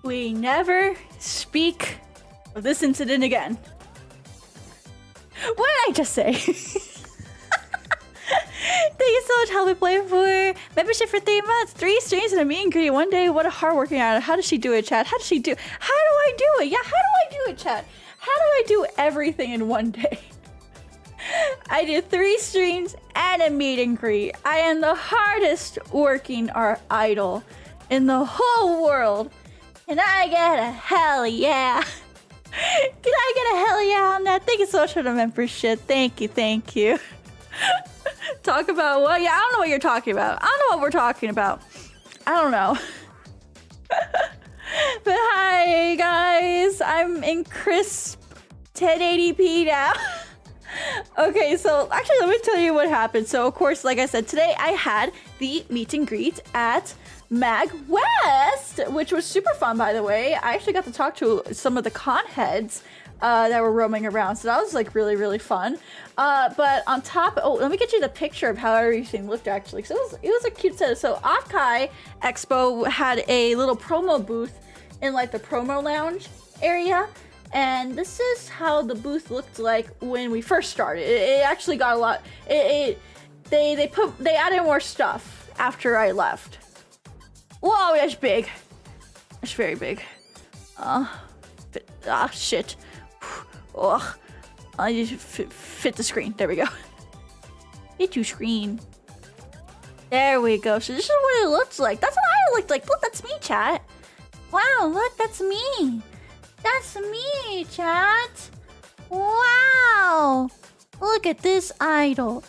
We never speak of this incident again. What did I just say? Thank you so much, 𝗕𝗿𝗆 for membership for 3 months, 3 streams and a meet and greet one day. What a hardworking hour. How does she do it, chat? How do I do it? Yeah, how do I do it, chat? How do I do everything in one day? I do 3 streams and a meet and greet. I am the hardest working idol in the whole world. Can I get a hell yeah? Can I get a hell yeah on that? Thank you so much for the membership. Thank you. Talk about what? Yeah, I don't know what you're talking about. I don't know what we're talking about. I don't know. But hi guys, I'm in crisp 1080p now. Okay, so actually let me tell you what happened. So of course, like I said, today I had the meet and greet at MagWest, which was super fun, by the way. I actually got to talk to some of the con heads that were roaming around, so that was like really fun. But on top, let me get you the picture of how everything looked actually. So it was a cute set. So 𝗏𝗁 Expo had a little promo booth in like the promo lounge area, and this is how the booth looked like when we first started. It actually got a lot. They added more stuff after I left. Whoa, that's big. That's very big. Shit. Ugh. I just fit the screen. There we go. Fit to screen. There we go. So this is what it looks like. That's what I looked like. Look, that's me, chat. Wow, look, that's me. That's me, chat. Wow. Look at this idol.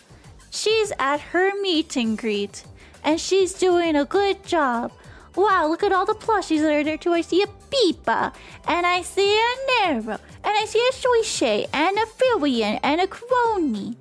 She's at her meet and greet, and she's doing a good job. Wow, look at all the plushies that are there too. I see a 𝗕𝗿𝗵, and I see a 𝗟𝗆, and I see a 𝗕𝗆شه, and a 𝗕𝗵, and a 𝗠𝗁𝗁,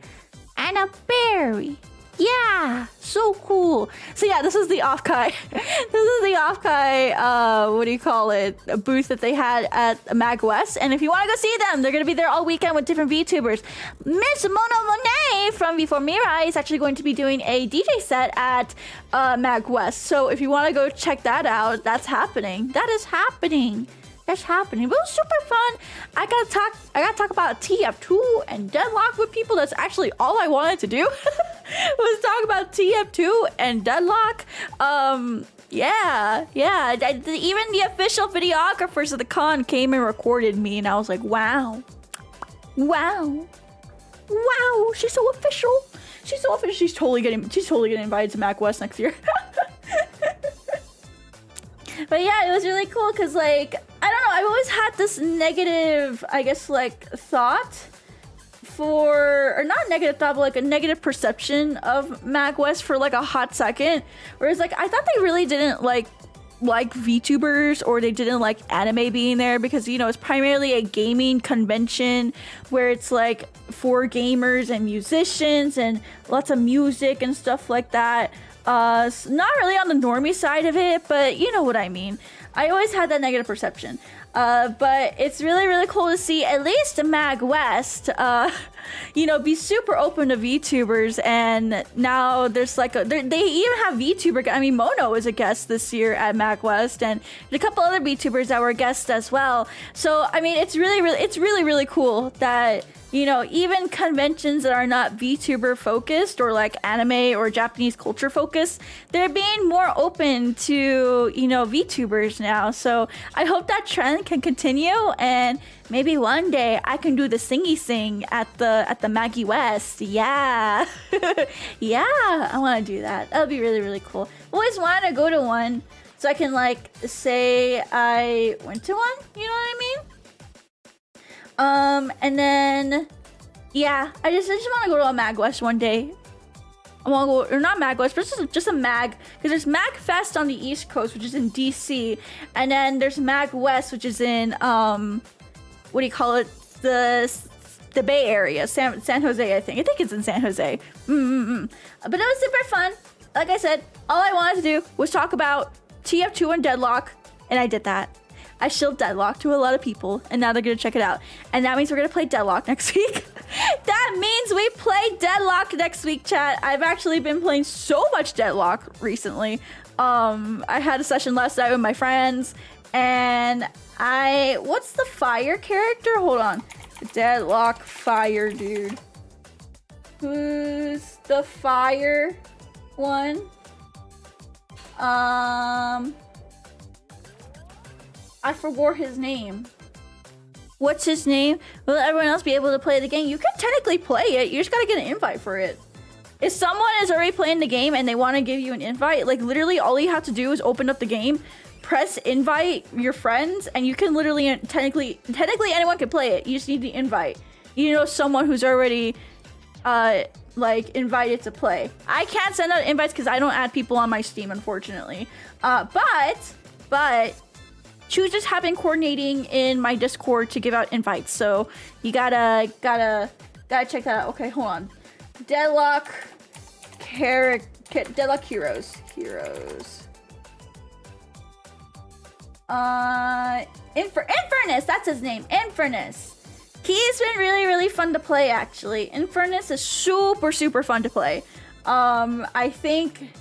and a berry. Yeah, so cool. So yeah, this is the 𝗏𝗁. This is the 𝗏𝗁, what do you call it? A booth that they had at MagWest. And if you want to go see them, they're going to be there all weekend with different VTubers. Miss Mona Monet from Before Mirai is actually going to be doing a DJ set at MagWest. So if you want to go check that out, that's happening. That is happening. That's happening. But it was super fun. I gotta talk about TF2 and Deadlock with people. That's actually all I wanted to do. Was talk about TF2 and Deadlock. Yeah. Even the official videographers of the con came and recorded me, and I was like, wow. She's so official. She's totally getting invited to MagWest next year. But yeah, it was really cool because, like, I don't know, I've always had this negative, I guess, like, thought or not negative thought, but like a negative perception of MagWest for like a hot second. Whereas, like, I thought they really didn't like VTubers, or they didn't like anime being there, because, you know, it's primarily a gaming convention where it's like for gamers and musicians and lots of music and stuff like that. Not really on the normie side of it, but you know what I mean. I always had that negative perception. But it's really cool to see at least MagWest, you know, be super open to VTubers. And now there's like they even have VTuber. I mean, Mono is a guest this year at MagWest, and there's a couple other VTubers that were guests as well. So I mean, it's really cool that, you know, even conventions that are not VTuber focused or like anime or Japanese culture focused, they're being more open to, you know, VTubers now. So I hope that trend can continue, and maybe one day I can do the singy sing at the MagWest. Yeah. Yeah, I want to do that. That would be really cool. Always wanted to go to one so I can like say I went to one, you know what I mean? And then, yeah, I just want to go to a MagWest one day. I want to go, or not MagWest, but just a Mag, because there's MagFest on the East Coast, which is in DC, and then there's MagWest, which is in, what do you call it, the Bay Area, San Jose, I think it's in San Jose. But it was super fun. Like I said, all I wanted to do was talk about TF2 and Deadlock, and I did that. I shilled Deadlock to a lot of people, and now they're gonna check it out. And that means we're gonna play Deadlock next week. That means we play Deadlock next week, chat. I've actually been playing so much Deadlock recently. I had a session last night with my friends, And what's the fire character? Hold on. Deadlock fire dude. Who's the fire one? I forgot his name. What's his name? Will everyone else be able to play the game? You can technically play it. You just gotta get an invite for it. If someone is already playing the game and they want to give you an invite, like literally all you have to do is open up the game, press invite your friends, and you can literally technically anyone can play it. You just need the invite. You know someone who's already like invited to play. I can't send out invites because I don't add people on my Steam, unfortunately. But chuuu just have been coordinating in my Discord to give out invites, so you gotta check that out. Okay, hold on. Deadlock heroes. Infernus, that's his name. Infernus. He's been really fun to play, actually. Infernus is super fun to play. I think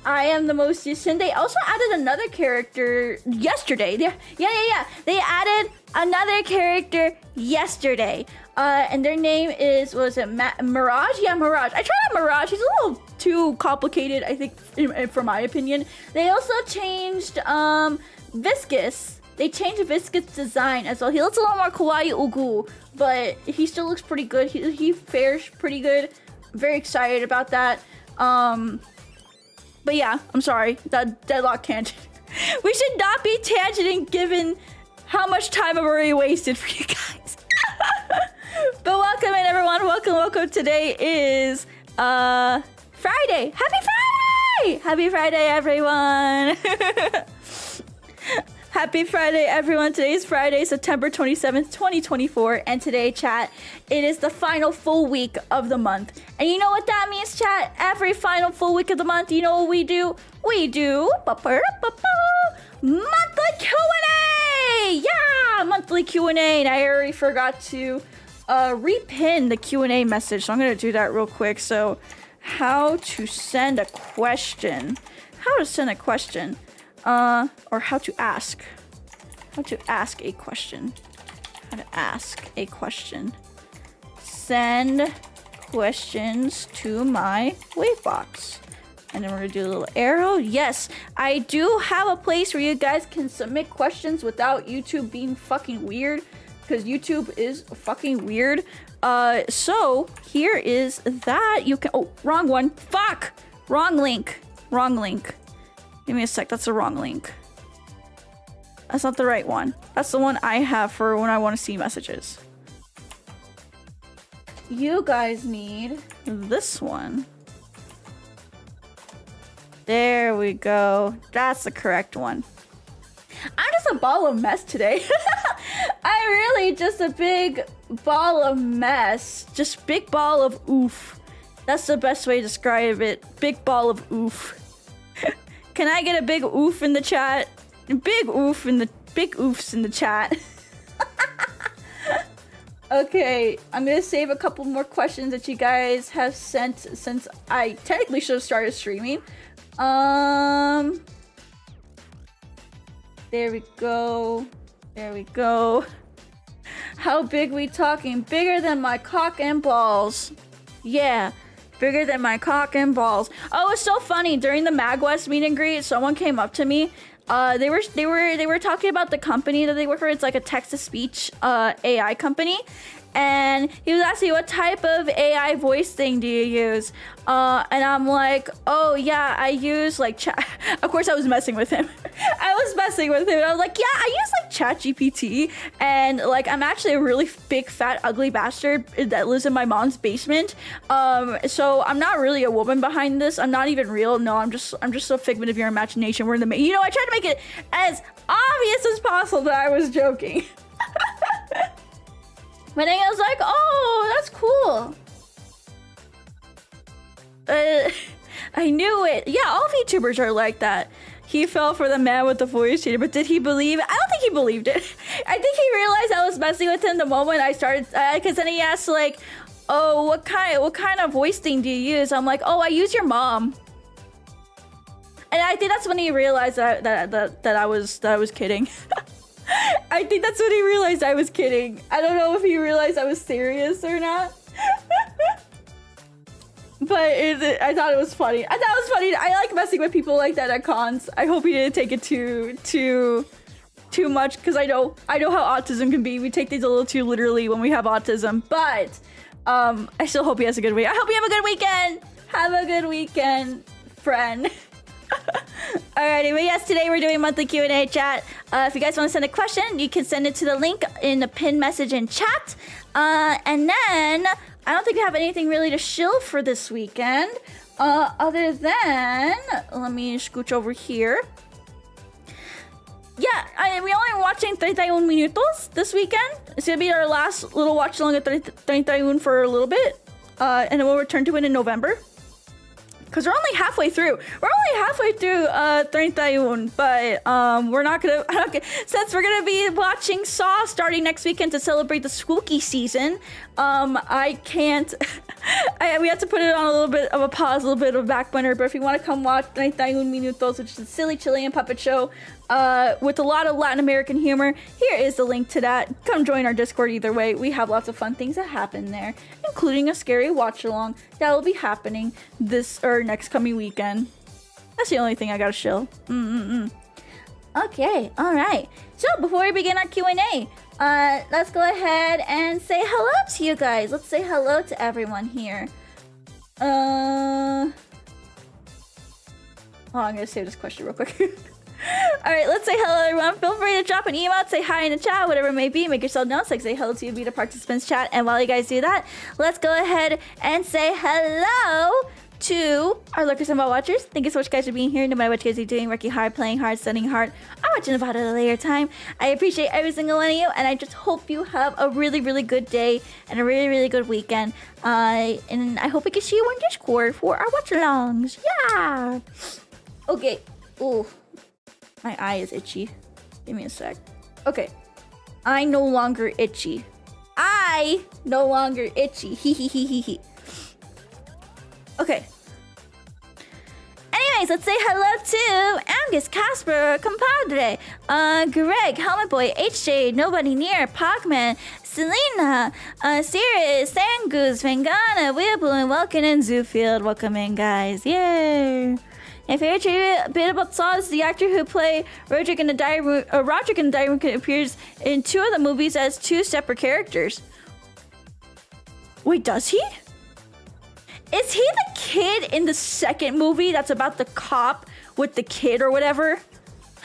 I am the most decent. They also added another character yesterday. Yeah. They added another character yesterday. And their name is, what was it, Mirage? Yeah, Mirage. I tried out Mirage. He's a little too complicated, I think, for my opinion. They also changed Viscous. They changed Viscous' design as well. He looks a little more kawaii ugu, but he still looks pretty good. He fares pretty good. I'm very excited about that. But yeah, I'm sorry. That Deadlock tangent. We should not be tangenting given how much time I've already wasted for you guys. But welcome in, everyone. Welcome. Today is Friday. Happy Friday! Happy Friday, everyone. Happy Friday, everyone. Today is Friday, September 27th, 2024. And today, chat, it is the final full week of the month. And you know what that means, chat? Every final full week of the month, you know what we do? We do monthly Q&A! Yeah, monthly Q&A. And I already forgot to repin the Q&A message. So I'm going to do that real quick. So how to send a question. How to send a question. Or how to ask a question. Send questions to my wave box. And then we're gonna do a little arrow. Yes, I do have a place where you guys can submit questions without YouTube being fucking weird, because YouTube is fucking weird. So here is that. You can, oh, wrong one. Fuck! Wrong link. Give me a sec, that's the wrong link. That's not the right one. That's the one I have for when I want to see messages. You guys need this one. There we go. That's the correct one. I'm just a ball of mess today. I'm really just a big ball of mess. Just big ball of oof. That's the best way to describe it. Big ball of oof. Can I get a big oof in the chat? Big oofs in the chat. Okay, I'm gonna save a couple more questions that you guys have sent since I technically should have started streaming. There we go. How big we talking? Bigger than my cock and balls. Yeah. Bigger than my cock and balls. Oh, it's so funny. During the MagWest meet and greet, someone came up to me. They were talking about the company that they work for. It's like a text-to-speech AI company. And he was asking, what type of AI voice thing do you use? And I'm like, oh yeah, I use like chat. Of course I was messing with him. I was like, yeah, I use like ChatGPT. And like, I'm actually a really big, fat, ugly bastard that lives in my mom's basement. So I'm not really a woman behind this. I'm not even real. No, I'm just a figment of your imagination. We're in the, you know, I tried to make it as obvious as possible that I was joking. But then I was like, oh, that's cool. I knew it. Yeah, all VTubers are like that. He fell for the man with the voice changer, but did he believe it? I don't think he believed it. I think he realized I was messing with him the moment I started, because then he asked like, oh, what kind of voice thing do you use? I'm like, oh, I use your mom. And I think that's when he realized that I was kidding. I think that's when he realized I was kidding. I don't know if he realized I was serious or not. But I thought it was funny. I like messing with people like that at cons. I hope he didn't take it too much, because I know how autism can be. We take things a little too literally when we have autism. But I still hope he has a good week. I hope you have a good weekend. Have a good weekend, friend. Alrighty, but yes, today we're doing monthly Q&A chat. If you guys want to send a question, you can send it to the link in the pinned message in chat. And then I don't think we have anything really to shill for this weekend. Other than, let me scooch over here. Yeah, we only watching 31 minutos this weekend. It's gonna be our last little watch along at 31 for a little bit. And then we'll return to it in November. Because we're only halfway through. We're only halfway through 31, but we're not gonna, since we're gonna be watching Saw starting next weekend to celebrate the spooky season, I can't, we have to put it on a little bit of a pause, a little bit of a back burner. But if you want to come watch 31 Minutos, which is a silly Chilean puppet show with a lot of Latin American humor, here is the link to that. Come join our Discord either way. We have lots of fun things that happen there, including a scary watch along that will be happening this or next coming weekend. That's the only thing I gotta shill. Okay, all right. So before we begin our Q&A, let's go ahead and say hello to you guys. Let's say hello to everyone here. Oh, I'm gonna save this question real quick. All right, let's say hello, everyone. Feel free to drop an emote, say hi in the chat, whatever it may be. Make yourself known, so like say hello to you, be the participants chat. And while you guys do that, let's go ahead and say hello to our lurkers and bot watchers. Thank you so much, guys, for being here. No matter what you guys are doing, working hard, playing hard, studying hard, or watching about it at a later time. I appreciate every single one of you, and I just hope you have a really, really good day and a really, really good weekend. And I hope I can see you on Discord for our watch-alongs. Yeah. Okay. Ooh, my eye is itchy. Give me a sec. Okay. I no longer itchy. I no longer itchy. Hee hee hee hee hee. Okay. Anyways, let's say hello to Angus, Casper, Compadre, Greg, Helmet Boy, HJ, Nobody Near, Pacman, Selena, Sirius, Sangoose, Vangana, Weeaboo, and Welkin and Zoofield. Welcome in, guys. Yay! My favorite trivia bit about Saw is the actor who played Roderick in the Diary Room, appears in 2 of the movies as 2 separate characters. Wait, does he? Is he the kid in the second movie that's about the cop with the kid or whatever?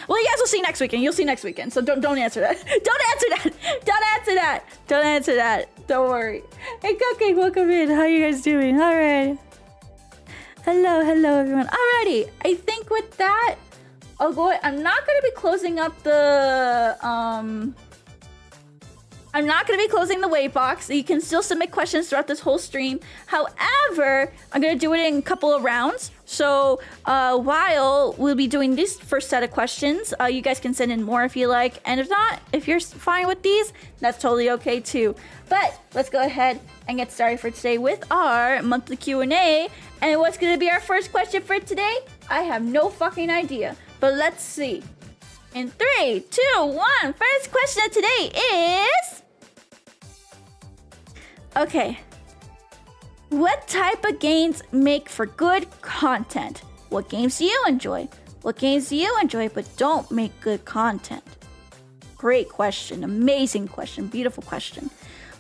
Well, you guys will see next weekend. You'll see next weekend. So don't answer that. Don't answer that. Don't answer that. Don't answer that. Don't worry. Hey, Cupcake, welcome in. How you guys doing? All right. Hello, everyone. Alrighty. I think with that, I'll go. I'm not gonna be closing up the I'm not going to be closing the wait box. You can still submit questions throughout this whole stream. However, I'm going to do it in a couple of rounds. So while we'll be doing this first set of questions, you guys can send in more if you like. And if not, if you're fine with these, that's totally okay too. But let's go ahead and get started for today with our monthly Q&A. And what's going to be our first question for today? I have no fucking idea. But let's see. In 3, 2, 1. First question of today is... Okay. What type of games make for good content? What games do you enjoy? What games do you enjoy but don't make good content? Great question. Amazing question. Beautiful question.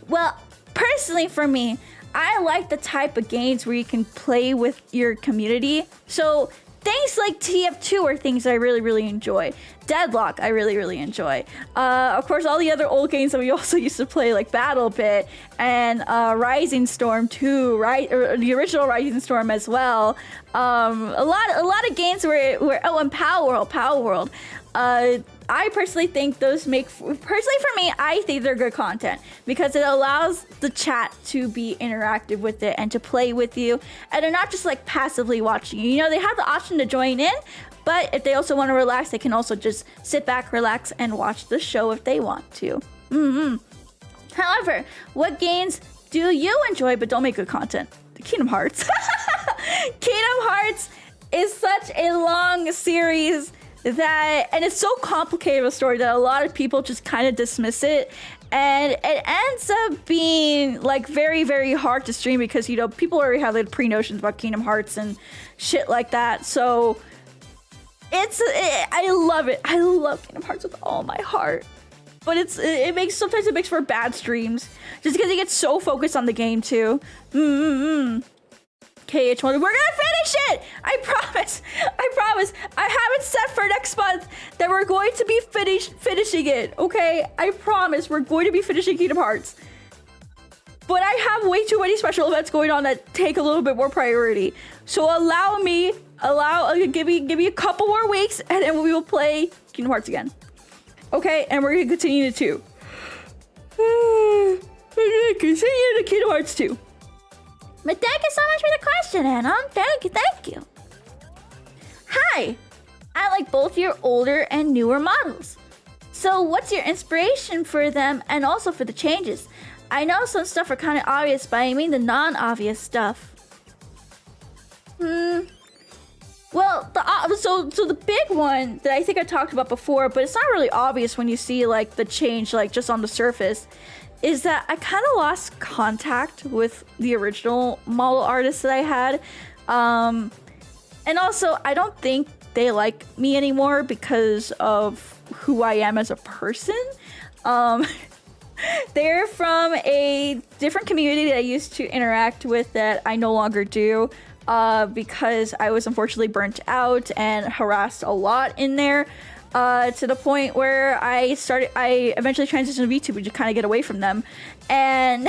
Well, personally for me, I like the type of games where you can play with your community. So things like TF2 are things I really, really enjoy. Deadlock, I really, really enjoy. Of course, all the other old games that we also used to play, like BattleBit and Rising Storm 2, right? Or the original Rising Storm as well. A lot of games where oh, and Palworld. I personally think those make, personally for me, I think they're good content because it allows the chat to be interactive with it and to play with you. And they're not just like passively watching you. You know, they have the option to join in, but if they also want to relax, they can also just sit back, relax, and watch the show if they want to. However, what games do you enjoy but don't make good content? Kingdom Hearts. Kingdom Hearts is such a long series that, and it's so complicated of a story that a lot of people just kind of dismiss it, and it ends up being like very, very hard to stream because, you know, people already have like pre-notions about Kingdom Hearts and shit like that. So I love it. I love Kingdom Hearts with all my heart. But sometimes it makes for bad streams just because it gets so focused on the game too. KH1, we're gonna finish it! I promise! I have it set for next month that we're going to be finishing it, okay? I promise we're going to be finishing Kingdom Hearts. But I have way too many special events going on that take a little bit more priority. So give me a couple more weeks and then we will play Kingdom Hearts again. Okay, and we're gonna continue to 2. We're gonna continue to Kingdom Hearts 2. But thank you so much for the question, Anna. Thank you. Hi, I like both your older and newer models. So what's your inspiration for them and also for the changes? I know some stuff are kind of obvious, but I mean the non-obvious stuff. Well, so the big one that I think I talked about before, but it's not really obvious when you see like the change like just on the surface, is that I kind of lost contact with the original model artists that I had. And also, I don't think they like me anymore because of who I am as a person. They're from a different community that I used to interact with that I no longer do. Because I was unfortunately burnt out and harassed a lot in there, to the point where I eventually transitioned to VTuber to kind of get away from them. And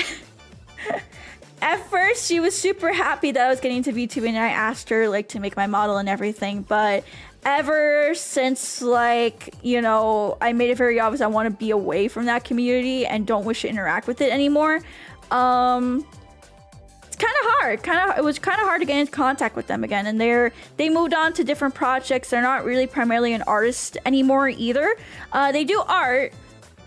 at first she was super happy that I was getting into VTuber, and I asked her like to make my model and everything, but ever since, like, you know, I made it very obvious I want to be away from that community and don't wish to interact with it anymore. It was kind of hard to get into contact with them again, and they moved on to different projects. They're not really primarily an artist anymore either. They do art,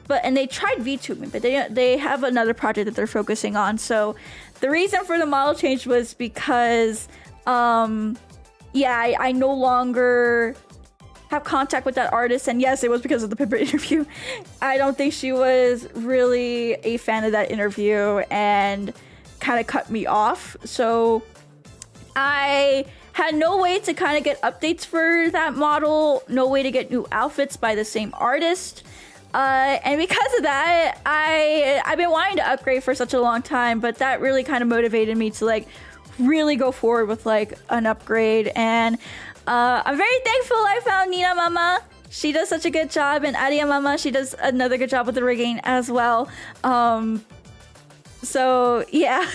and they tried VTubing, but they have another project that they're focusing on. So the reason for the model change was because I no longer have contact with that artist, and yes, it was because of the Pippa interview. I don't think she was really a fan of that interview and kind of cut me off. So I had no way to kind of get updates for that model, no way to get new outfits by the same artist, and because of that, I've been wanting to upgrade for such a long time, but that really kind of motivated me to like really go forward with like an upgrade. And I'm very thankful I found Nina Mama. She does such a good job, and Aria Mama, she does another good job with the rigging as well. So yeah.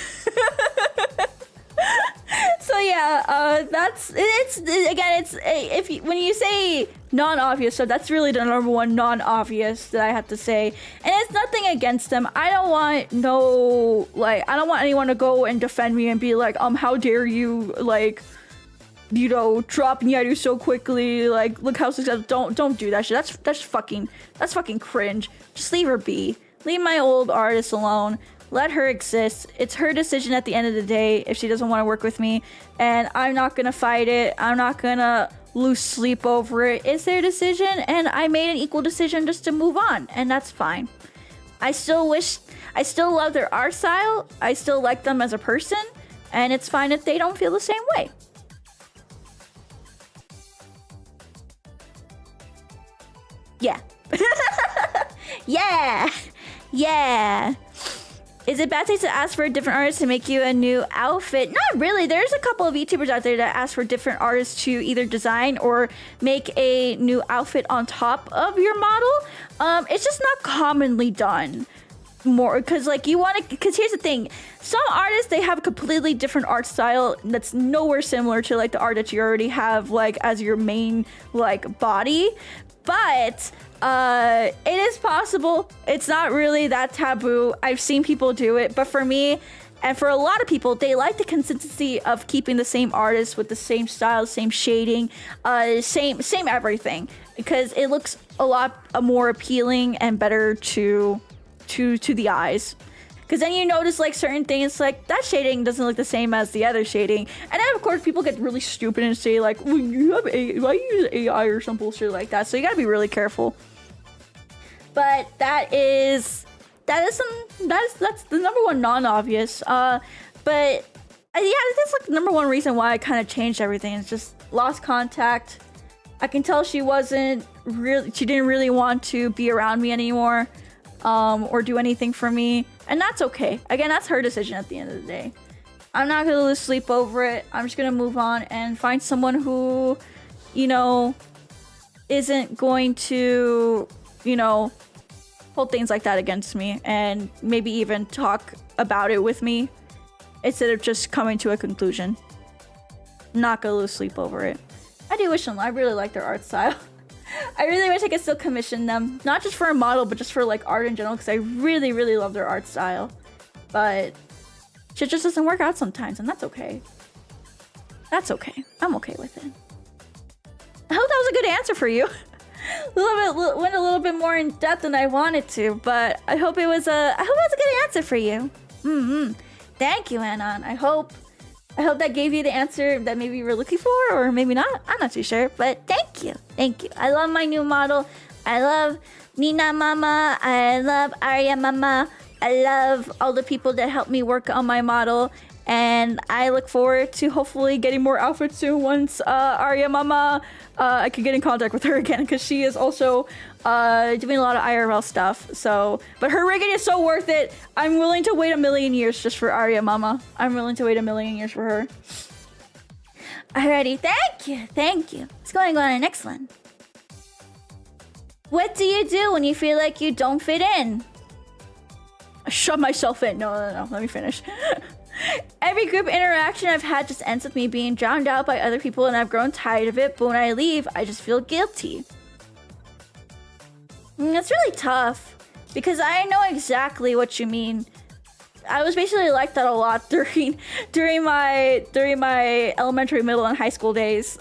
When you say non-obvious, so that's really the number one non-obvious that I have to say. And it's nothing against them. I don't want anyone to go and defend me and be like, how dare you, like, you know, drop Nyaru so quickly, like, look how successful. Don't do that shit. That's fucking cringe. Just leave her be. Leave my old artist alone. Let her exist. It's her decision at the end of the day if she doesn't want to work with me, and I'm not gonna fight it. I'm not gonna lose sleep over it. It's their decision, and I made an equal decision just to move on, and that's fine. I still love their art style. I still like them as a person, and it's fine if they don't feel the same way. Yeah. Yeah. Is it bad taste to ask for a different artist to make you a new outfit? Not really. There's a couple of VTubers out there that ask for different artists to either design or make a new outfit on top of your model. It's just not commonly done more because here's the thing. Some artists, they have a completely different art style that's nowhere similar to like the art that you already have like as your main like body. But it is possible. It's not really that taboo. I've seen people do it, but for me and for a lot of people, they like the consistency of keeping the same artist with the same style, same shading, same everything, because it looks a lot more appealing and better to the eyes. because then you notice like certain things, like that shading doesn't look the same as the other shading. And then of course people get really stupid and say like, well, you have why you use AI or some bullshit like that. So you gotta be really careful. But that's the number one non-obvious. But yeah, that's like the number one reason why I kind of changed everything. It's just lost contact. I can tell she didn't really want to be around me anymore, or do anything for me, and that's okay. Again, that's her decision at the end of the day. I'm not gonna lose sleep over it. I'm just gonna move on and find someone who, you know, isn't going to, you know, hold things like that against me, and maybe even talk about it with me instead of just coming to a conclusion. Not gonna lose sleep over it. I do wish them. I really like their art style. I really wish I could still commission them, not just for a model, but just for like art in general, because I really, really love their art style. But shit just doesn't work out sometimes, and that's okay. That's okay. I'm okay with it. I hope that was a good answer for you. Went a little bit more in depth than I wanted to, but I hope it was a good answer for you. Thank you, Anon. I hope that gave you the answer that maybe you were looking for, or maybe not. I'm not too sure, but thank you. Thank you. I love my new model. I love Nina Mama. I love Arya Mama. I love all the people that helped me work on my model. And I look forward to hopefully getting more outfits soon once Arya Mama, I can get in contact with her again, because she is also doing a lot of IRL stuff. So, but her rigging is so worth it. I'm willing to wait 1,000,000 years just for Arya Mama. I'm willing to wait 1,000,000 years for her. Alrighty, thank you, thank you. Let's go and go on to the next one. What do you do when you feel like you don't fit in? I shove myself in. No, let me finish. Every group interaction I've had just ends with me being drowned out by other people, and I've grown tired of it, but when I leave, I just feel guilty. That's really tough, because I know exactly what you mean. I was basically like that a lot during my elementary, middle, and high school days.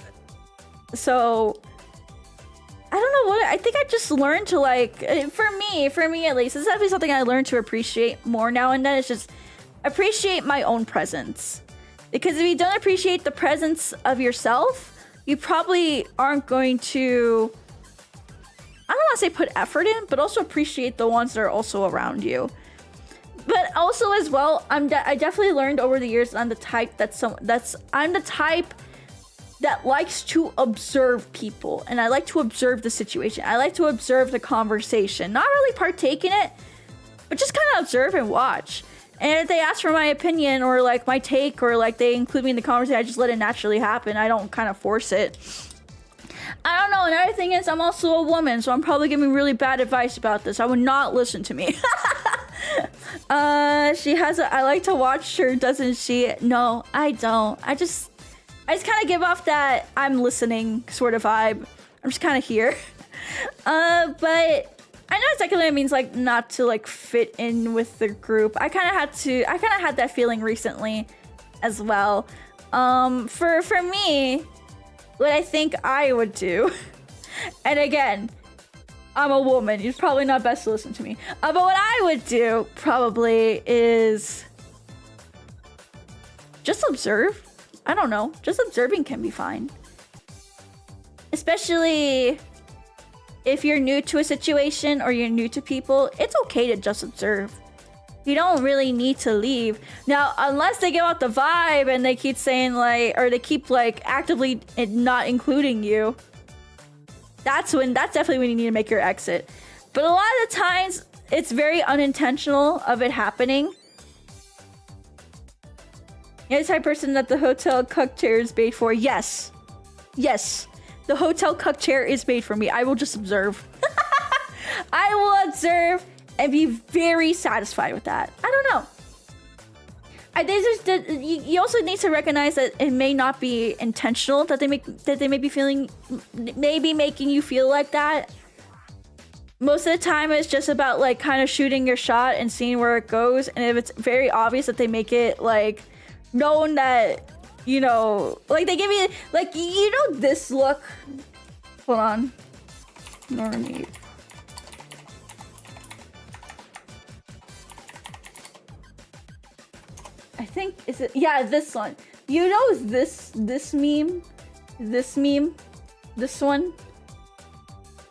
So I don't know what I think. I just learned to like, for me at least, this is definitely something I learned to appreciate more now and then. It's just appreciate my own presence, because if you don't appreciate the presence of yourself, you probably aren't going to, I don't want to say put effort in, but also appreciate the ones that are also around you. But also as well, I definitely learned over the years I'm the type that likes to observe people, and I like to observe the situation. I like to observe the conversation, not really partake in it, but just kind of observe and watch. And if they ask for my opinion or like my take, or like they include me in the conversation, I just let it naturally happen. I don't kind of force it. I don't know. Another thing is I'm also a woman, so I'm probably giving really bad advice about this. I would not listen to me. I like to watch her, doesn't she? No, I don't. I just kind of give off that I'm listening sort of vibe. I'm just kind of here. But I know exactly what it means, like not to like fit in with the group. I kind of had that feeling recently as well. For me, what I think I would do, and again, I'm a woman, it's probably not best to listen to me. But what I would do probably is just observe. I don't know, just observing can be fine. Especially if you're new to a situation or you're new to people, it's okay to just observe. You don't really need to leave. Now, unless they give out the vibe and they keep saying like, or they keep like actively not including you, that's definitely when you need to make your exit. But a lot of the times, it's very unintentional of it happening. You're the type of person that the hotel cuck chair is made for. Yes. Yes. The hotel cuck chair is made for me. I will just observe. I will observe and be very satisfied with that. I don't know. I think you also need to recognize that it may not be intentional, that they may be making you feel like that. Most of the time, it's just about like kind of shooting your shot and seeing where it goes. And if it's very obvious that they make it like known that, you know, like they give you like, you know, this look. Hold on. Normie. I think, is it? Yeah, this one. You know this meme? This meme? This one?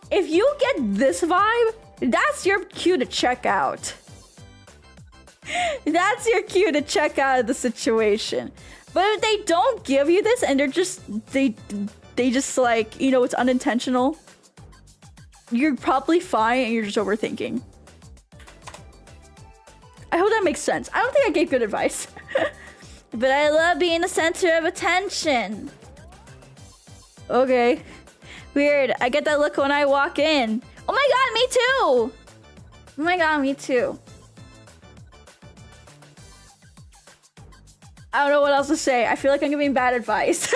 If you get this vibe, that's your cue to check out. That's your cue to check out of the situation. But if they don't give you this and they're just, they just like, you know, it's unintentional, you're probably fine and you're just overthinking. I hope that makes sense. I don't think I gave good advice. But I love being the center of attention. Okay. Weird. I get that look when I walk in. Oh my god, me too! Oh my god, me too. I don't know what else to say. I feel like I'm giving bad advice.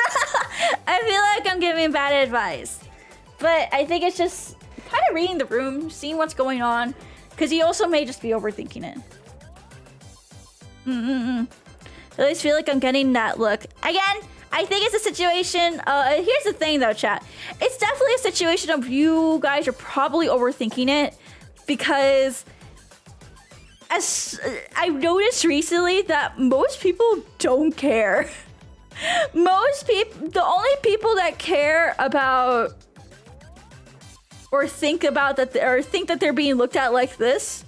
I feel like I'm giving bad advice. But I think it's just kind of reading the room, seeing what's going on. Because you also may just be overthinking it. I always feel like I'm getting that look. Again, I think it's a situation. Here's the thing though, chat. It's definitely a situation of you guys are probably overthinking it. Because as I've noticed recently that most people don't care. Most people, the only people that care about or think about that or think that they're being looked at like this,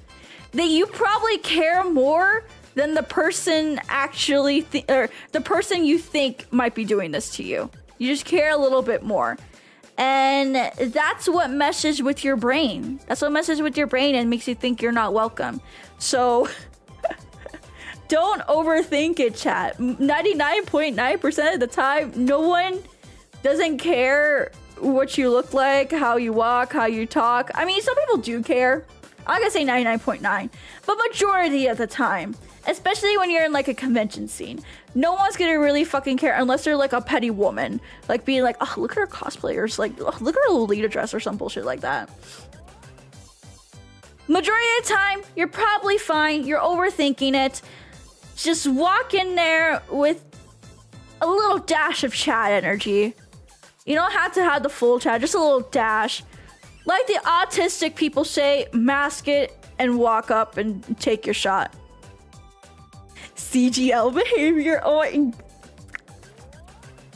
that you probably care more than the person actually or the person you think might be doing this to you. You just care a little bit more. And that's what messes with your brain. That's what messes with your brain and makes you think you're not welcome. So don't overthink it, chat. 99.9% of the time, no one doesn't care what you look like, how you walk, how you talk. I mean, some people do care. I'm gonna say 99.9, but majority of the time, especially when you're in like a convention scene, no one's gonna really fucking care unless they're like a petty woman, like being like, oh, look at her cosplayers, like, oh, look at her Lolita dress or some bullshit like that. Majority of the time, you're probably fine. You're overthinking it. Just walk in there with a little dash of chat energy. You don't have to have the full chat, just a little dash. Like the autistic people say, mask it and walk up and take your shot. CGL behavior. Oh,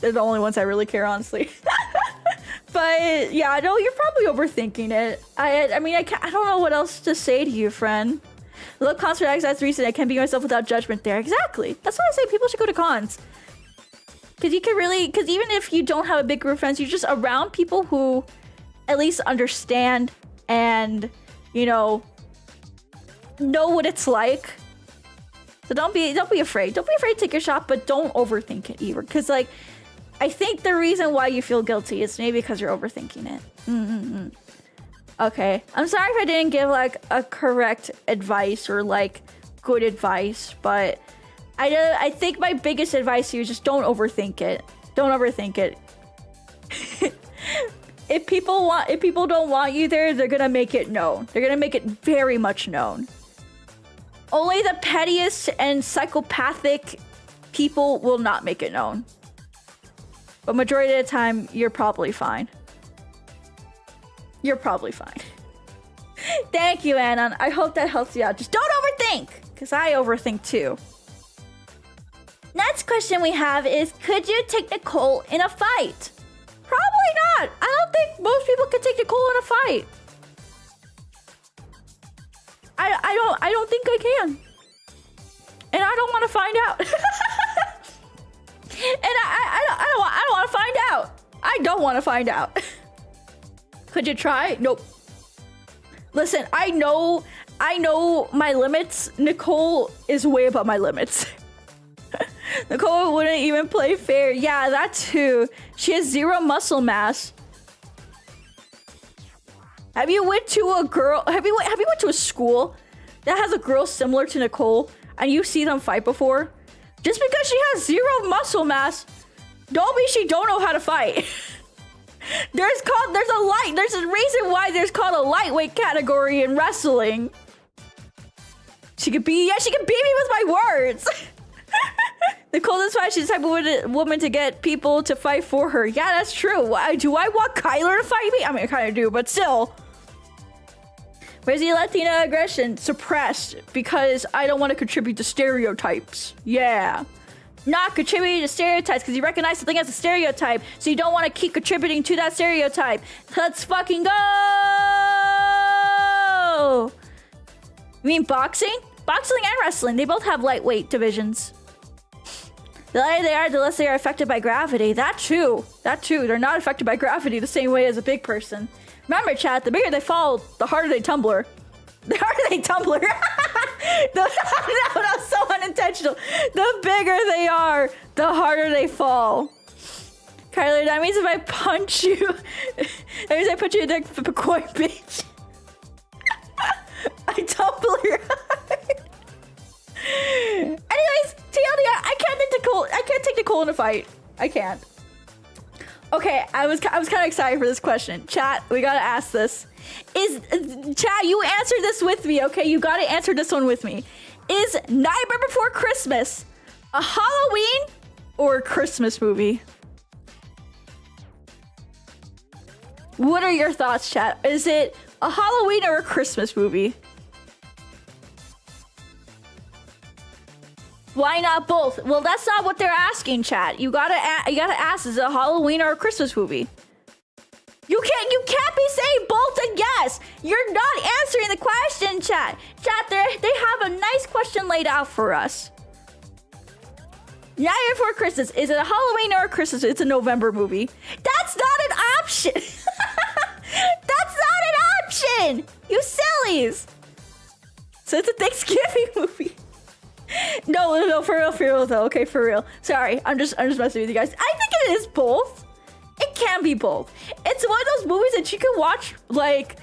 they're the only ones I really care, honestly. But yeah, no, you're probably overthinking it. I mean, I don't know what else to say to you, friend. Look, concert acts, that's the reason I can't be myself without judgment there. Exactly. That's why I say people should go to cons. Because you can really, because even if you don't have a big group of friends, you're just around people who at least understand and, you know what it's like. So don't be afraid. Don't be afraid to take your shot, but don't overthink it either. Because like, I think the reason why you feel guilty is maybe because you're overthinking it. Okay, I'm sorry if I didn't give like a correct advice or like good advice, but I think my biggest advice to you is just don't overthink it. Don't overthink it. If people don't want you there, they're gonna make it known. They're gonna make it very much known. Only the pettiest and psychopathic people will not make it known. But majority of the time, you're probably fine. You're probably fine. Thank you, Anon. I hope that helps you out. Just don't overthink, because I overthink too. Next question we have is, could you take Nicole in a fight? Probably not. I don't think most people could take Nicole in a fight. I don't think I can. And I don't want to find out. And I don't want to find out. I don't want to find out. Could you try? Nope. Listen, I know my limits. Nicole is way above my limits. Nicole wouldn't even play fair. Yeah, that too. She has 0 muscle mass. Have you went to a school that has a girl similar to Nicole and you see them fight before? Just because she has 0 muscle mass, don't mean she don't know how to fight. There's a reason why there's called a lightweight category in wrestling. She could beat me with my words. Nicole is fine. She's the type of woman to get people to fight for her. Yeah, that's true. Do I want Kyler to fight me? I mean, I kind of do, but still. Where's the Latina aggression? Suppressed because I don't want to contribute to stereotypes. Yeah. Not contributing to stereotypes because you recognize something as a stereotype, so you don't want to keep contributing to that stereotype. Let's fucking go! You mean boxing? Boxing and wrestling, they both have lightweight divisions. The lighter they are, the less they are affected by gravity. That true. They're not affected by gravity the same way as a big person. Remember, chat, the bigger they fall, the harder they tumbler. The harder they tumbler. No, so unintentional. The bigger they are, the harder they fall. Kyler, that means if I punch you, that means I put you in the coin, bitch. I tumbler. Anyways, TLDR, I can't take Nicole in a fight. I can't. Okay, I was kind of excited for this question. Chat, we gotta ask this. Chat, you answer this with me, okay? You gotta answer this one with me. Is Nightmare Before Christmas a Halloween or a Christmas movie? What are your thoughts, chat? Is it a Halloween or a Christmas movie? Why not both? Well, that's not what they're asking, chat. You gotta ask, is it a Halloween or a Christmas movie? You can't be saying both and yes. You're not answering the question, chat. Chat, they have a nice question laid out for us. Nightmare Before Christmas, is it a Halloween or a Christmas? It's a November movie. That's not an option. That's not an option. You sillies. So it's a Thanksgiving movie. No, for real though. Okay, for real. Sorry, I'm just messing with you guys. I think it is both. It can be both. It's one of those movies that you can watch like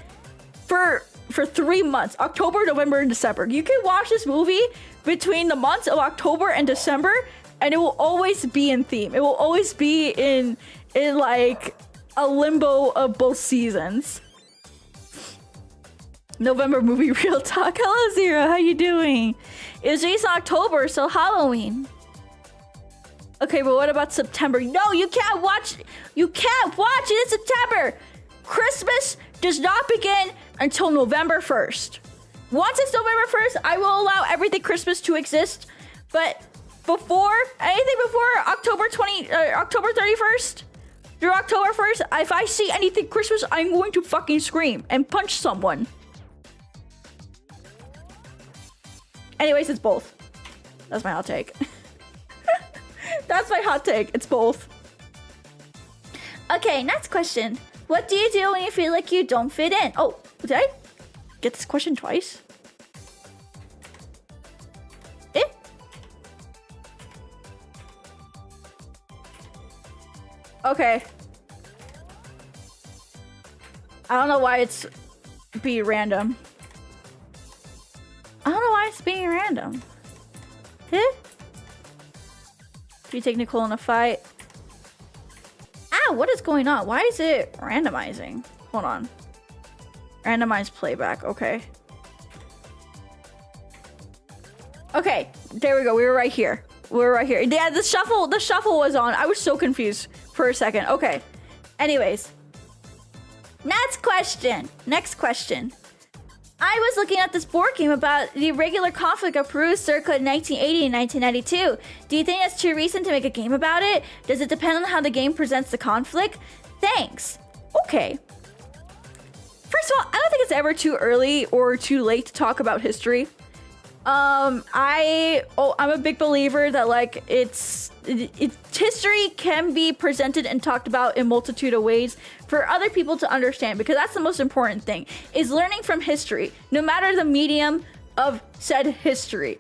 for 3 months, October, November, and December. You can watch this movie between the months of October and December, and it will always be in theme. It will always be in like a limbo of both seasons. November movie, real talk. Hello, Zero. How you doing? It was released in October, so Halloween. Okay, but what about September? No, you can't watch it in September. Christmas does not begin until November 1st. Once it's November 1st, I will allow everything Christmas to exist. But anything before October 31st through October 1st, if I see anything Christmas, I'm going to fucking scream and punch someone. Anyways, it's both. That's my hot take. That's my hot take. It's both. Okay, next question. What do you do when you feel like you don't fit in? Oh, did I get this question twice? Eh? Okay. I don't know why it's being random. I don't know why it's being random. Eh? Do you take Nicole in a fight? Ah, what is going on? Why is it randomizing? Hold on. Randomized playback, okay. Okay, there we go. We were right here. Yeah, the shuffle was on. I was so confused for a second. Okay. Anyways. Next question. I was looking at this board game about the irregular conflict of Peru circa 1980 and 1992. Do you think that's too recent to make a game about it? Does it depend on how the game presents the conflict? Thanks. Okay. First of all, I don't think it's ever too early or too late to talk about history. I'm a big believer that like history can be presented and talked about in multitude of ways for other people to understand, because that's the most important thing, is learning from history, no matter the medium of said history.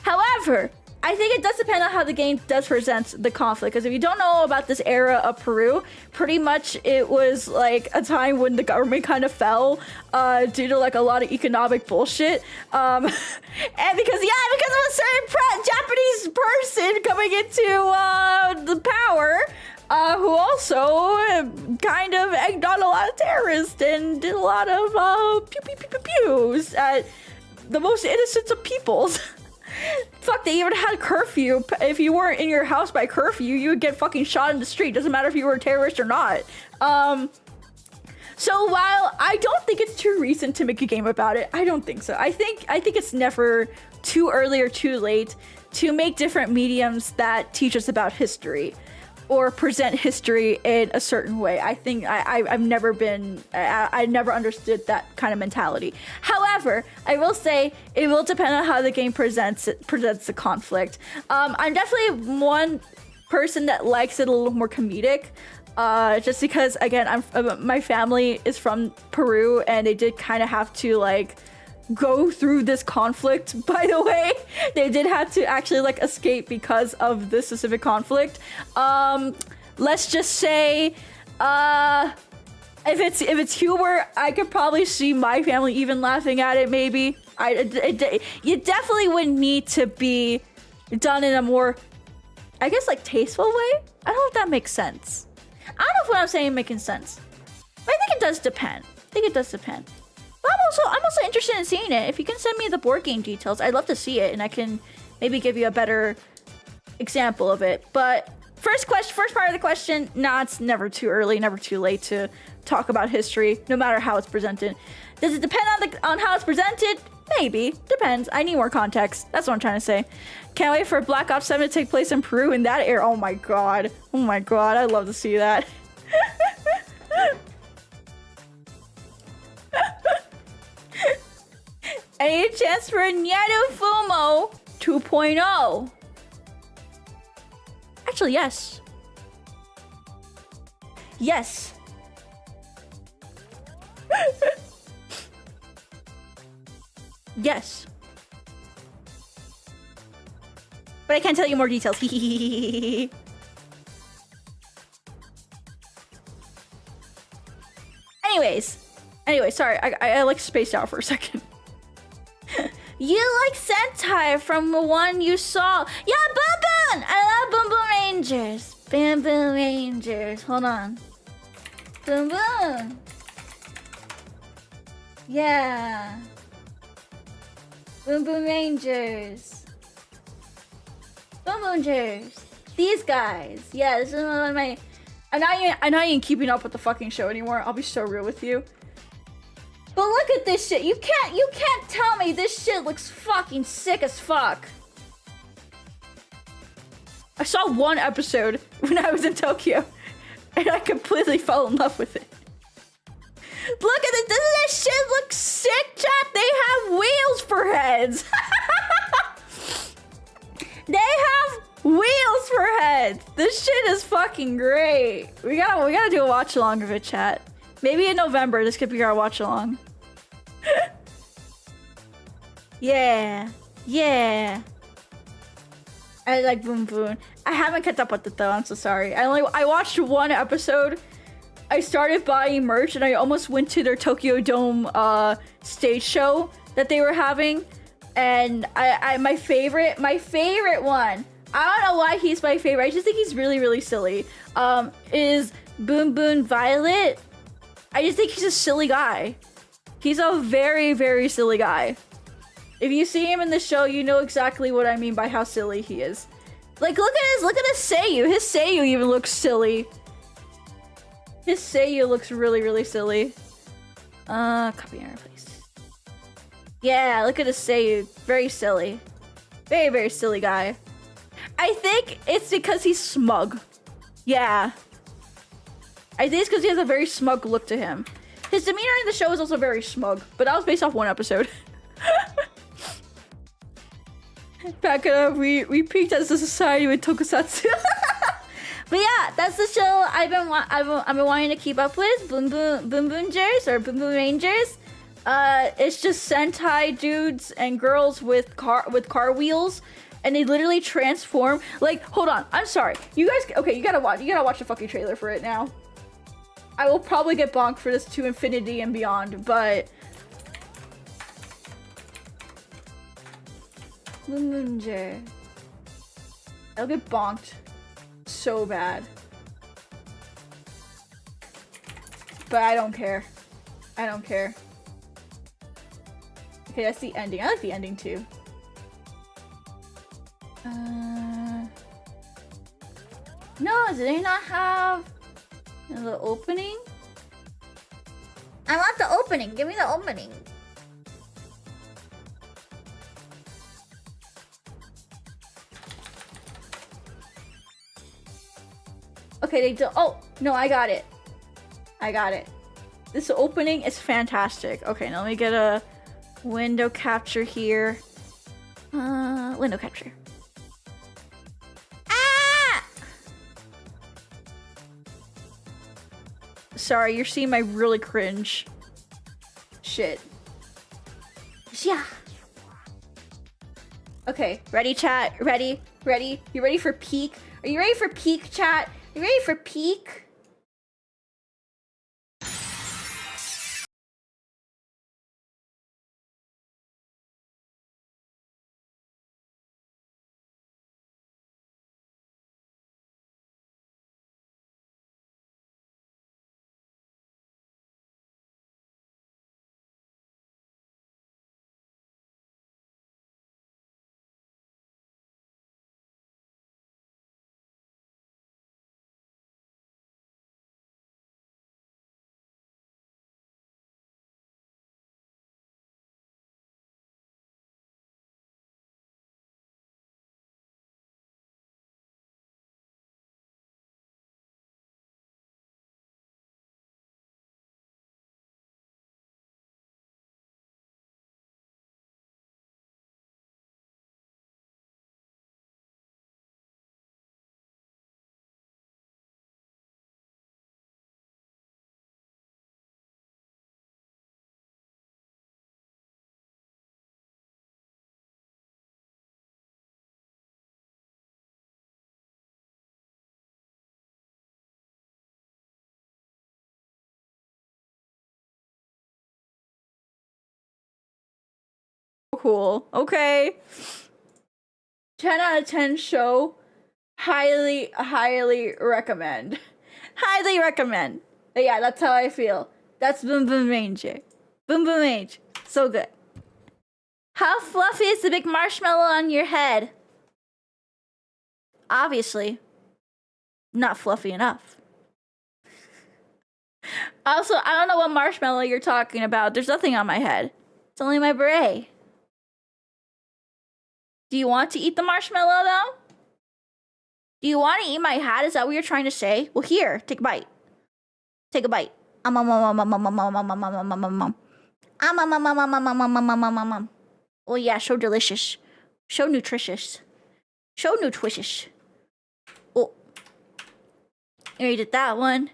However, I think it does depend on how the game does present the conflict, because if you don't know about this era of Peru, pretty much it was like a time when the government kind of fell due to like a lot of economic bullshit. And because of a certain Japanese person coming into the power, who also kind of egged on a lot of terrorists and did a lot of pews at the most innocent of peoples. Fuck, they even had curfew. If you weren't in your house by curfew, you would get fucking shot in the street. Doesn't matter if you were a terrorist or not. So while I don't think it's too recent to make a game about it, I don't think so. I think it's never too early or too late to make different mediums that teach us about history or present history in a certain way. I think I've never been, I never understood that kind of mentality. However, I will say it will depend on how the game presents the conflict. I'm definitely one person that likes it a little more comedic. Just because, again, my family is from Peru, and they did kind of have to like go through this conflict. By the way, they did have to actually like escape because of this specific conflict. Let's just say, if it's humor, I could probably see my family even laughing at it. Maybe you definitely would need to be done in a more, I guess, like tasteful way. I don't know if that makes sense. I don't know if what I'm saying is making sense. But I think it does depend. But I'm also interested in seeing it. If you can send me the board game details, I'd love to see it, and I can maybe give you a better example of it. But first part of the question, nah, it's never too early, never too late to talk about history, no matter how it's presented. Does it depend on how it's presented? Maybe. Depends. I need more context. That's what I'm trying to say. Can't wait for Black Ops 7 to take place in Peru in that era. Oh my god. I'd love to see that. Any chance for a Nyaru Fumo 2.0? Actually, yes. Yes. Yes. But I can't tell you more details. Anyways, sorry, I like spaced out for a second. You like Sentai from the one you saw. Yeah, Boom Boom! I love Boom Boom Rangers. Boom Boom Rangers. Hold on. Boom Boom. Yeah. Boom Boom Rangers. Boom Boomers. These guys. Yeah, this is one of my... I'm not even keeping up with the fucking show anymore. I'll be so real with you. But look at this shit. You can't tell me this shit looks fucking sick as fuck. I saw one episode when I was in Tokyo, and I completely fell in love with it. Look at it. Doesn't that shit look sick, chat? They have wheels for heads. They have wheels for heads. This shit is fucking great. We gotta do a watch along of it, chat. Maybe in November, this could be our watch along. Yeah. I like Boom Boom. I haven't kept up with it though. I'm so sorry. I watched one episode. I started buying merch, and I almost went to their Tokyo Dome stage show that they were having. And my favorite one. I don't know why he's my favorite. I just think he's really, really silly. Is Boom Boom Violet. I just think he's a silly guy. He's a very, very silly guy. If you see him in the show, you know exactly what I mean by how silly he is. Like, look at his seiyuu. His seiyuu even looks silly. His seiyuu looks really, really silly. Copy and replace. Yeah, look at his seiyuu. Very silly. Very, very silly guy. I think it's because he's smug. Yeah. I think it's because he has a very smug look to him. His demeanor in the show is also very smug, but that was based off one episode. Back up, we peaked as a society with tokusatsu. But yeah, that's the show I've been wanting to keep up with. Boom Boomers or Boom Boom Rangers. It's just Sentai dudes and girls with car wheels, and they literally transform. Like, hold on, I'm sorry. You guys, okay, you gotta watch the fucking trailer for it now. I will probably get bonked for this to infinity and beyond, but Munjer. I'll get bonked so bad. But I don't care. I don't care. Okay, that's the ending. I like the ending too. No, do they not have the opening? I want the opening. Give me the opening. Okay, they do. Oh, no, I got it. I got it. This opening is fantastic. Okay, now let me get a window capture here. Window capture. Ah! Sorry, you're seeing my really cringe shit. Yeah. Okay, ready, chat? Ready? Ready? You ready for peak? Are you ready for peak, chat? You ready for peak? Cool. Okay. 10 out of 10 show. Highly recommend. Highly recommend. But yeah, that's how I feel. That's 𝗏𝗏𝗏𝗁𝗁. 𝗏𝗏𝗏𝗁. So good. How fluffy is the big marshmallow on your head? Obviously. Not fluffy enough. Also, I don't know what marshmallow you're talking about. There's nothing on my head. It's only my beret. Do you want to eat the marshmallow, though? Do you want to eat my hat? Is that what you're trying to say? Well, here, take a bite. Take a bite. Oh yeah, so delicious. So nutritious. So nutritious. Oh. You already did that one.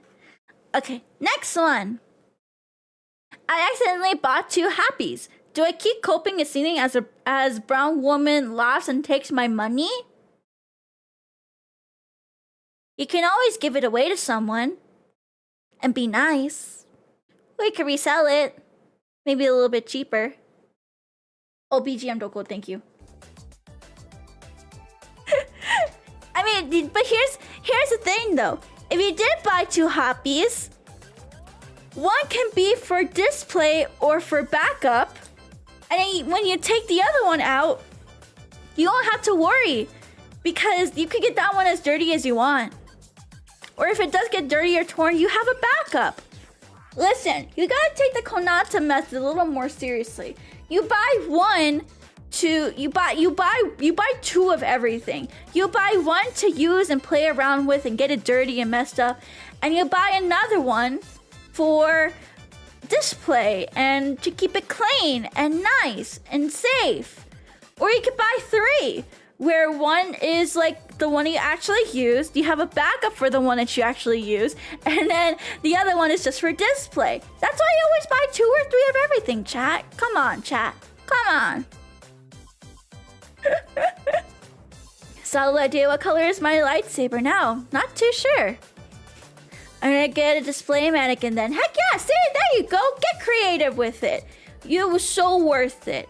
Okay, next one. I accidentally bought 2 happies. Do I keep coping and singing as brown woman laughs and takes my money? You can always give it away to someone and be nice. We could resell it. Maybe a little bit cheaper. Oh, BGM Doko, thank you. I mean, but here's the thing though. If you did buy 2 happies, one can be for display or for backup. And then when you take the other one out, you don't have to worry because you can get that one as dirty as you want. Or if it does get dirty or torn, you have a backup. Listen, you gotta take the 𝗠𝗏𝗁𝗁 method a little more seriously. You buy 2 of everything. You buy one to use and play around with and get it dirty and messed up. And you buy another one for display and to keep it clean and nice and safe. Or you could buy 3, where one is like the one you actually used, you have a backup for the one that you actually use, and then the other one is just for display. That's why you always buy 2 or 3 of everything, chat. Come on, chat. Come on. Solid idea. What color is my lightsaber now? Not too sure. I'm gonna get a display mannequin then. Heck yeah, see, there you go. Get creative with it. It was so worth it.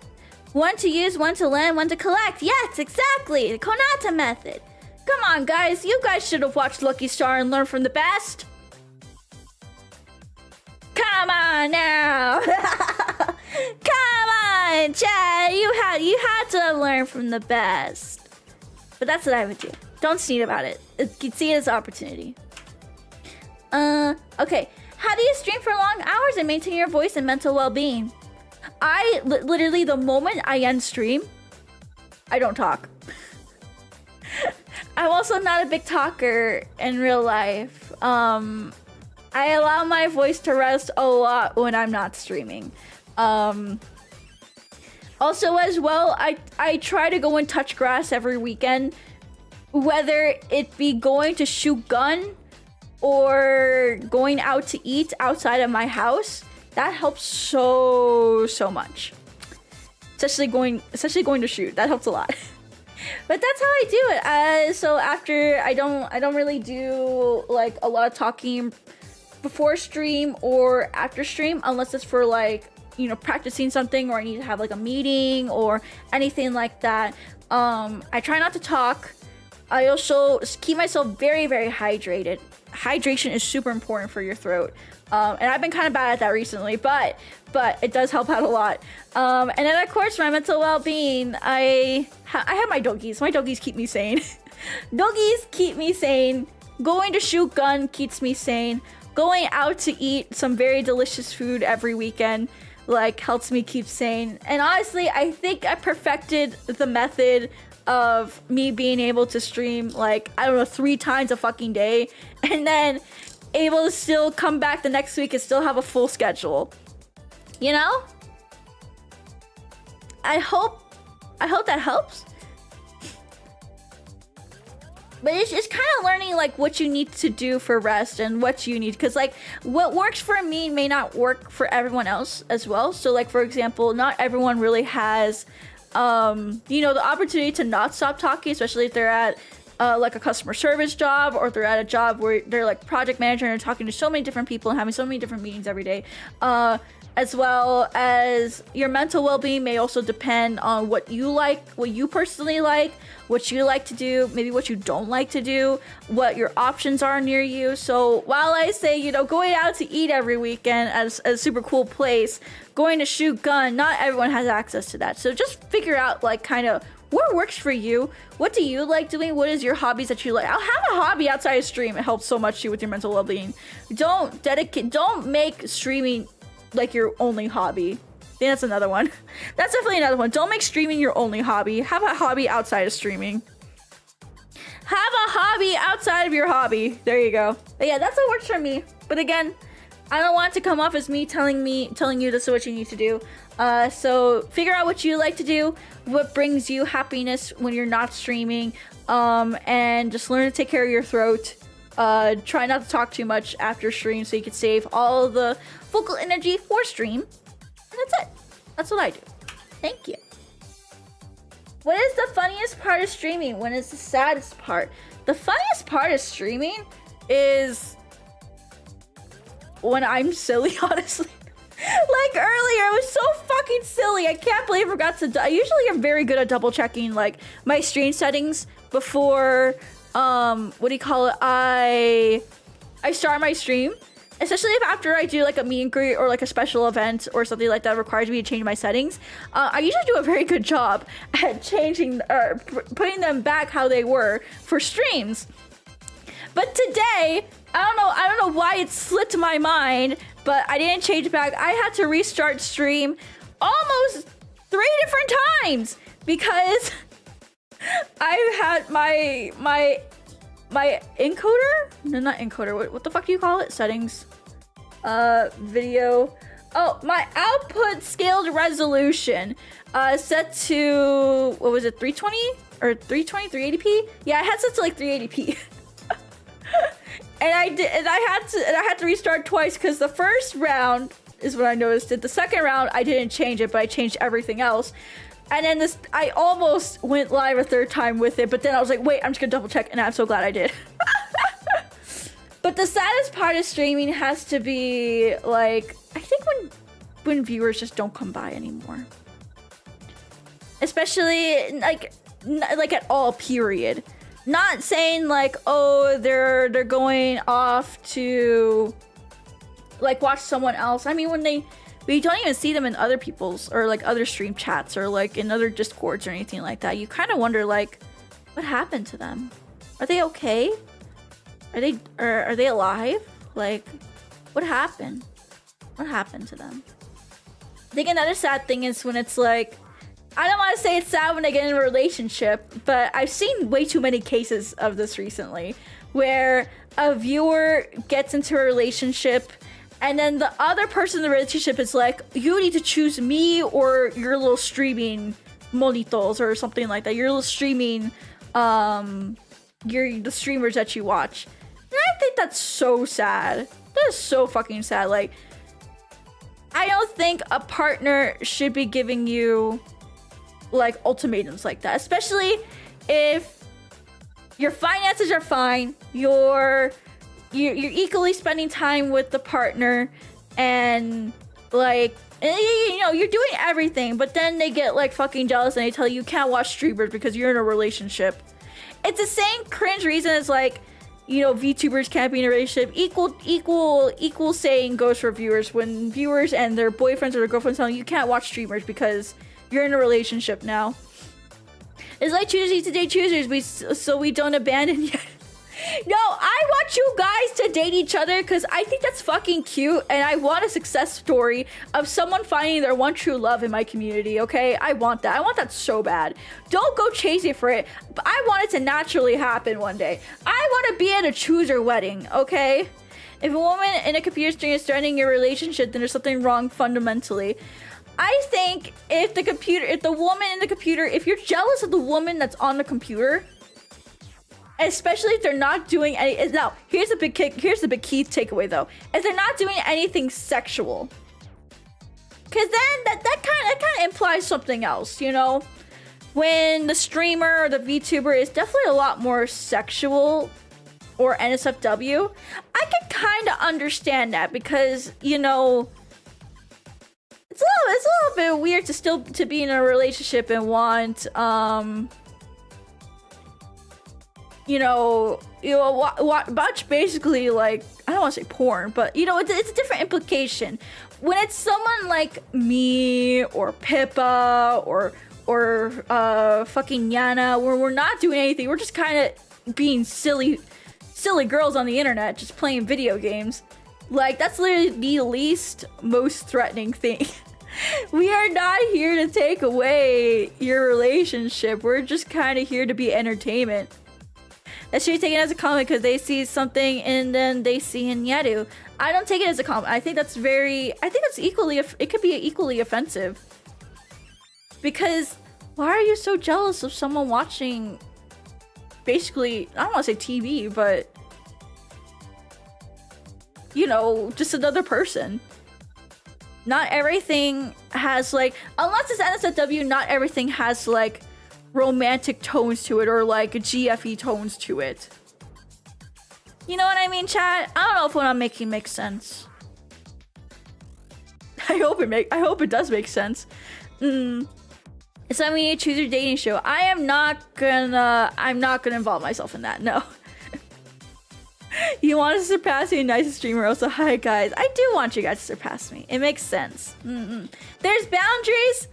One to use, one to lend, one to collect. Yes, exactly. The 𝗠𝗏𝗁𝗁 method. Come on, guys. You guys should have watched Lucky Star and learned from the best. Come on now. Come on, Chad. You had to learn from the best. But that's what I would do. Don't sneeze about it. See it as an opportunity. Okay. How do you stream for long hours and maintain your voice and mental well-being? I literally, the moment I end stream, I don't talk. I'm also not a big talker in real life. I allow my voice to rest a lot when I'm not streaming. Also as well, I try to go and touch grass every weekend, whether it be going to shoot gun or going out to eat outside of my house. That helps so much. Especially going to shoot. That helps a lot. But that's how I do it. So after I don't really do like a lot of talking before stream or after stream, unless it's for like, you know, practicing something or I need to have like a meeting or anything like that. I try not to talk. I also keep myself very hydrated. Hydration is super important for your throat. And I've been kind of bad at that recently, but it does help out a lot. And then of course my mental well-being, I have my doggies. My doggies keep me sane. Doggies keep me sane. Going to shoot gun keeps me sane. Going out to eat some very delicious food every weekend like helps me keep sane. And honestly, I think I perfected the method of me being able to stream like, I don't know, 3 times a fucking day and then able to still come back the next week and still have a full schedule. You know? I hope that helps. But it's just kind of learning like what you need to do for rest and what you need, because like what works for me may not work for everyone else as well. So like for example, not everyone really has you know, the opportunity to not stop talking, especially if they're at like a customer service job or they're at a job where they're like project manager and talking to so many different people and having so many different meetings every day. As well as your mental well-being may also depend on what you like, what you personally like, what you like to do, maybe what you don't like to do, what your options are near you. So while I say, you know, going out to eat every weekend at a super cool place, going to shoot gun, not everyone has access to that. So just figure out like kind of what works for you. What do you like doing? What is your hobbies that you like? I'll have a hobby outside of stream. It helps so much too with your mental well-being. Don't make streaming like your only hobby. I think that's another one. That's definitely another one. Don't make streaming your only hobby. Have a hobby outside of streaming. Have a hobby outside of your hobby. There you go. But yeah, that's what works for me. But again, I don't want it to come off as me telling you this is what you need to do. So figure out what you like to do, what brings you happiness when you're not streaming, and just learn to take care of your throat. Try not to talk too much after stream so you can save all the vocal energy for stream. And that's it. That's what I do. Thank you. What is the funniest part of streaming? When is the saddest part? The funniest part of streaming is when I'm silly, honestly. Like earlier, I was so fucking silly. I can't believe I forgot to. I usually am very good at double checking like my stream settings before what do you call it? I start my stream, especially if after I do like a meet and greet or like a special event or something like that requires me to change my settings. I usually do a very good job at changing or putting them back how they were for streams. But today, I don't know why it slipped my mind, but I didn't change it back. I had to restart stream almost 3 different times because I had my encoder? No, not encoder. What the fuck do you call it? Settings. Video. Oh, my output scaled resolution set to, what was it, 320 or 380p? Yeah, I had set to like 380p. And I had to restart twice because the first round is what I noticed it. The second round I didn't change it, but I changed everything else. And then I almost went live a 3rd time with it, but then I was like, wait, I'm just gonna double check, and I'm so glad I did. But the saddest part of streaming has to be like, I think when viewers just don't come by anymore. Especially like at all, period. Not saying like, oh, they're going off to like watch someone else. I mean, we don't even see them in other people's or like other stream chats or like in other discords or anything like that. You kind of wonder like, what happened to them? Are they okay? Are they alive? Like, What happened? What happened to them? I think another sad thing is when it's like, I don't want to say it's sad when they get in a relationship, but I've seen way too many cases of this recently where a viewer gets into a relationship and then the other person in the relationship is like, you need to choose me or your little streaming monitos or something like that. Your little streaming, the streamers that you watch. And I think that's so sad. That is so fucking sad. Like, I don't think a partner should be giving you like ultimatums like that, especially if your finances are fine, you're equally spending time with the partner, and like, you know, you're doing everything, but then they get like fucking jealous and they tell you can't watch streamers because you're in a relationship. It's the same cringe reason as like, you know, VTubers can't be in a relationship. Equal saying goes for viewers when viewers and their boyfriends or their girlfriends tell you can't watch streamers because you're in a relationship now. It's like choosers to date choosers, so we don't abandon yet. No, I want you guys to date each other because I think that's fucking cute, and I want a success story of someone finding their one true love in my community, okay? I want that. I want that so bad. Don't go chasing for it, but I want it to naturally happen one day. I want to be at a chooser wedding, okay? If a woman in a computer string is threatening your relationship, then there's something wrong fundamentally. I think if the woman in the computer, if you're jealous of the woman that's on the computer, especially if they're not doing any, now here's the big key takeaway though, if they're not doing anything sexual, because then that kind of implies something else, you know, when the streamer or the VTuber is definitely a lot more sexual or NSFW, I can kind of understand that, because, you know, it's a little bit weird to be in a relationship and want watch basically, like, I don't want to say porn, but you know, it's a different implication when it's someone like me or Pippa or fucking Yana, where we're not doing anything, we're just kind of being silly girls on the internet, just playing video games. Like, that's literally the least most threatening thing. We are not here to take away your relationship. We're just kind of here to be entertainment. That should be taken as a comment because they see something and then they see in Nyaru. I don't take it as a comment. I think that's it could be equally offensive. Because why are you so jealous of someone watching, basically, I don't want to say TV, but, you know, just another person. Not everything has, like, unless it's NSFW, not everything has, like, romantic tones to it or, like, GFE tones to it. You know what I mean, chat? I don't know if what I'm making makes sense. I hope it does make sense. It's like we need to choose your dating show. I'm not gonna involve myself in that, no. You want to surpass me, nice streamer. Also, hi guys. I do want you guys to surpass me. It makes sense. There's boundaries,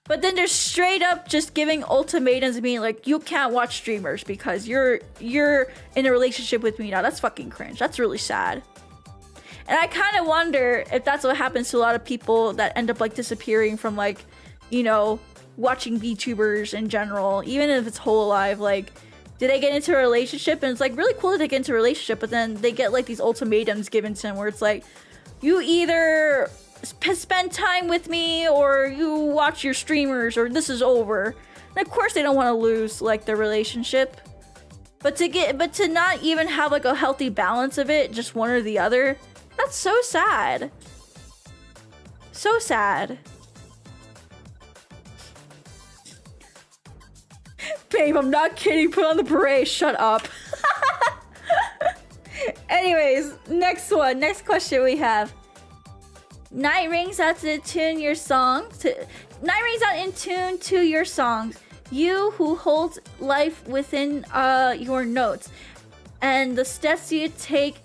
but then there's straight up just giving ultimatums and being like, you can't watch streamers because you're in a relationship with me now. That's fucking cringe. That's really sad. And I kind of wonder if that's what happens to a lot of people that end up like disappearing from, like, you know, watching VTubers in general, even if it's whole alive. Like, do they get into a relationship? And it's like really cool that they get into a relationship, but then they get like these ultimatums given to them where it's like, you either spend time with me or you watch your streamers or this is over. And of course they don't want to lose like their relationship, but to not even have like a healthy balance of it, just one or the other, that's so sad. So sad. Babe, I'm not kidding. Put on the beret. Shut up. Anyways, next question we have. Night rings out to tune your song. Night rings out in tune to your songs. You who holds life within your notes, and the steps you take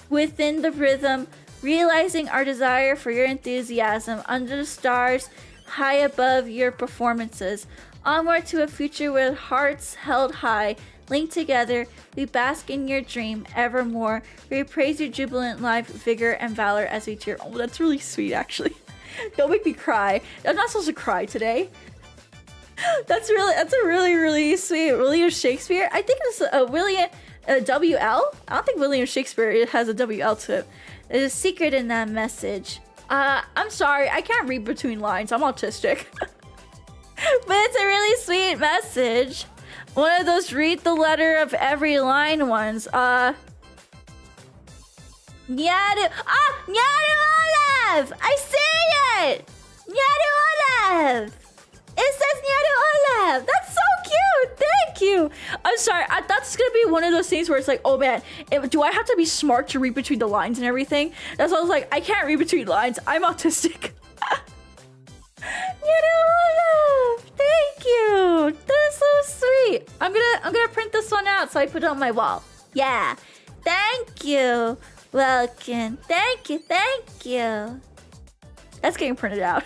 within the rhythm, realizing our desire for your enthusiasm under the stars, high above your performances. Onward to a future with hearts held high, Linked together, we bask in your dream evermore. We praise your jubilant life, vigor, and valor as we cheer. Oh, that's really sweet, actually. Don't make me cry. I'm not supposed to cry today. That's a really sweet William Shakespeare. I think it's a William WL. I don't think William Shakespeare has a WL to it. There's a secret in that message. I'm sorry, I can't read between lines. I'm autistic. But it's a really sweet message. One of those read the letter of every line ones. Nyaru. Nyaru Olive! I see it! Nyaru Olive! It says Nyaru Olive! That's so cute! Thank you! I'm sorry, that's gonna be one of those things where it's like, oh man, do I have to be smart to read between the lines and everything? That's why I was like, I can't read between lines. I'm autistic. Nyaru Olive! Thank you! That is so sweet! I'm gonna print this one out so I put it on my wall. Yeah. Thank you! Welcome. Thank you, thank you. That's getting printed out.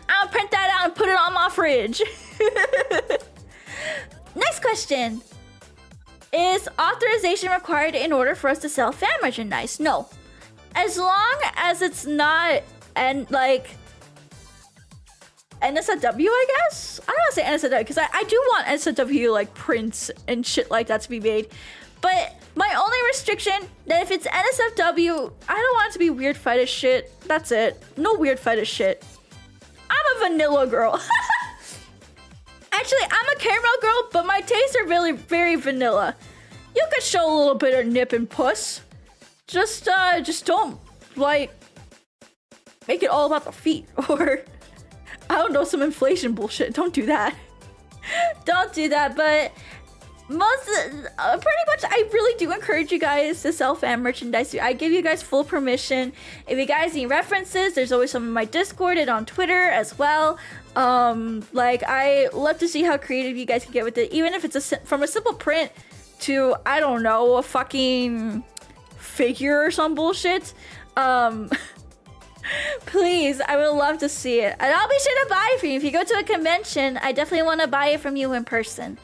I'll print that out and put it on my fridge. Next question. Is authorization required in order for us to sell fan merchandise? No. As long as it's not like NSFW, I guess? I don't want to say NSFW because I do want NSFW like prints and shit like that to be made. But my only restriction that if it's NSFW, I don't want it to be weird fetish shit. That's it. No weird fetish shit. I'm a vanilla girl. Actually, I'm a caramel girl, but my tastes are really very vanilla. You could show a little bit of nip and puss. Just don't like make it all about the feet or I don't know, some inflation bullshit. Don't do that. Don't do that, but pretty much I really do encourage you guys to sell fan merchandise. I give you guys full permission. If you guys need references, there's always some in my Discord and on Twitter as well. Like I love to see how creative you guys can get with it, even if it's from a simple print to, I don't know, a fucking figure or some bullshit. Please, I would love to see it, and I'll be sure to buy it for you. If you go to a convention, I definitely want to buy it from you in person.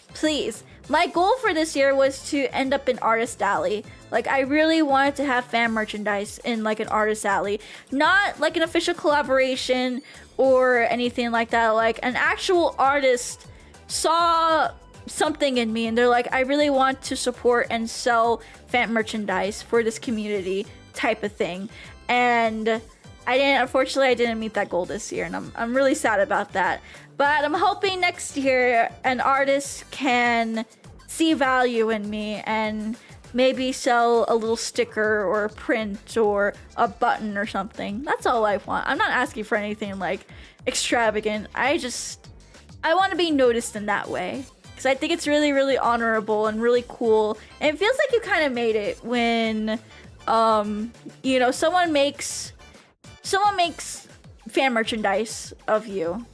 Please. My goal for this year was to end up in Artist Alley. Like, I really wanted to have fan merchandise in, like, an Artist Alley. Not, like, an official collaboration or anything like that. Like, an actual artist saw something in me and they're like, I really want to support and sell fan merchandise for this community type of thing. And unfortunately, I didn't meet that goal this year, and I'm really sad about that. But I'm hoping next year an artist can see value in me and maybe sell a little sticker or a print or a button or something. That's all I want. I'm not asking for anything like extravagant. I want to be noticed in that way because I think it's really, really honorable and really cool. And it feels like you kind of made it when you know, someone makes fan merchandise of you,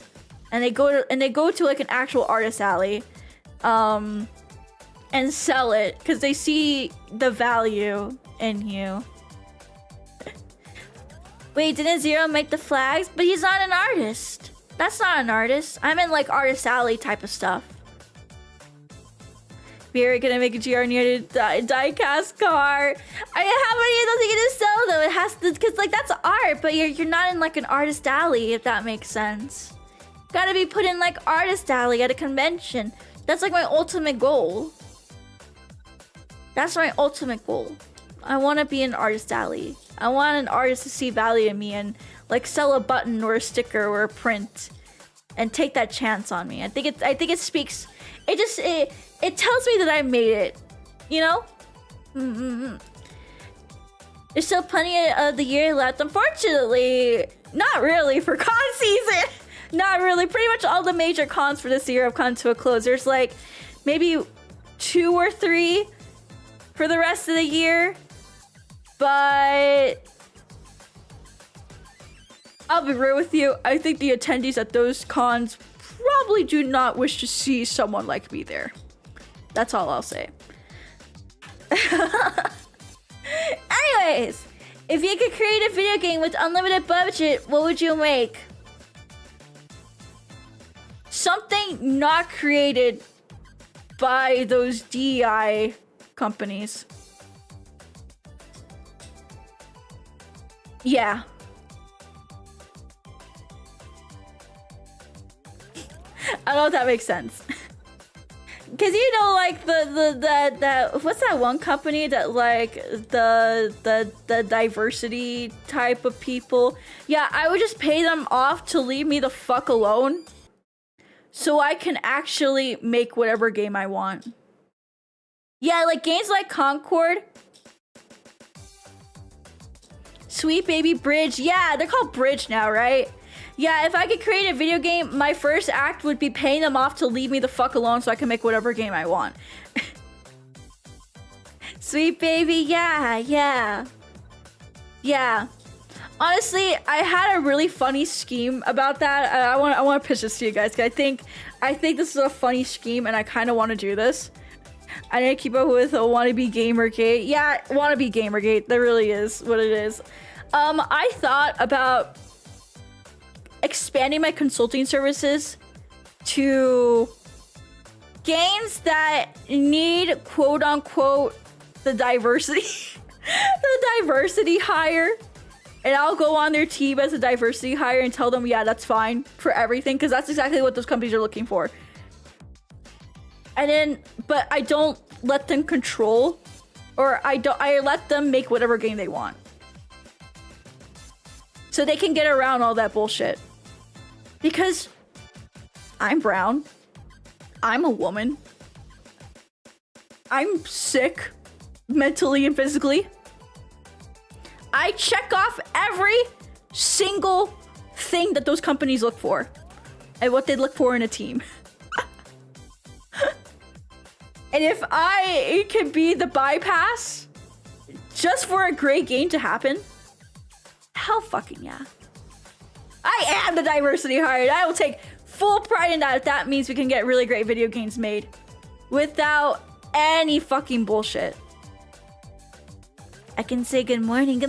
and they go to like an actual Artist Alley, and sell it because they see the value in you. Wait, didn't Zero make the flags? But he's not an artist. That's not an artist. I'm in like Artist Alley type of stuff. We're gonna make a GR die-cast car. How many of those are you gonna sell though? It has to, cause like that's art, but you're not in like an Artist Alley, if that makes sense. Gotta be put in like Artist Alley at a convention. That's like my ultimate goal. That's my ultimate goal. I want to be in Artist Alley. I want an artist to see value in me and like sell a button or a sticker or a print and take that chance on me. I think it speaks. It tells me that I made it, you know? There's still plenty of the year left. Unfortunately, not really for con season. Not really. Pretty much all the major cons for this year have come to a close. There's like maybe 2 or 3 for the rest of the year. But I'll be real with you. I think the attendees at those cons probably do not wish to see someone like me there. That's all I'll say. Anyways, if you could create a video game with unlimited budget, what would you make? Something not created by those DI companies. Yeah. I don't know if that makes sense. Cause you know, like the what's that one company that like the diversity type of people? Yeah, I would just pay them off to leave me the fuck alone, so I can actually make whatever game I want. Yeah, like games like Concord, Sweet Baby Bridge. Yeah, they're called Bridge now, right? Yeah, if I could create a video game, my first act would be paying them off to leave me the fuck alone so I can make whatever game I want. Sweet Baby, yeah. Honestly, I had a really funny scheme about that. I want to pitch this to you guys, 'cause I think this is a funny scheme and I kind of want to do this. I need to keep up with a wannabe Gamergate. Yeah, wannabe Gamergate. That really is what it is. I thought about expanding my consulting services to games that need quote unquote the diversity the diversity hire, and I'll go on their team as a diversity hire and tell them, yeah, that's fine for everything, because that's exactly what those companies are looking for. And then but I don't let them control, or I let them make whatever game they want, so they can get around all that bullshit. Because I'm brown, I'm a woman, I'm sick mentally and physically. I check off every single thing that those companies look for and what they look for in a team. And if I can be the bypass just for a great game to happen, hell fucking yeah. I am the diversity hired. I will take full pride in that if that means we can get really great video games made without any fucking bullshit. I can say good morning,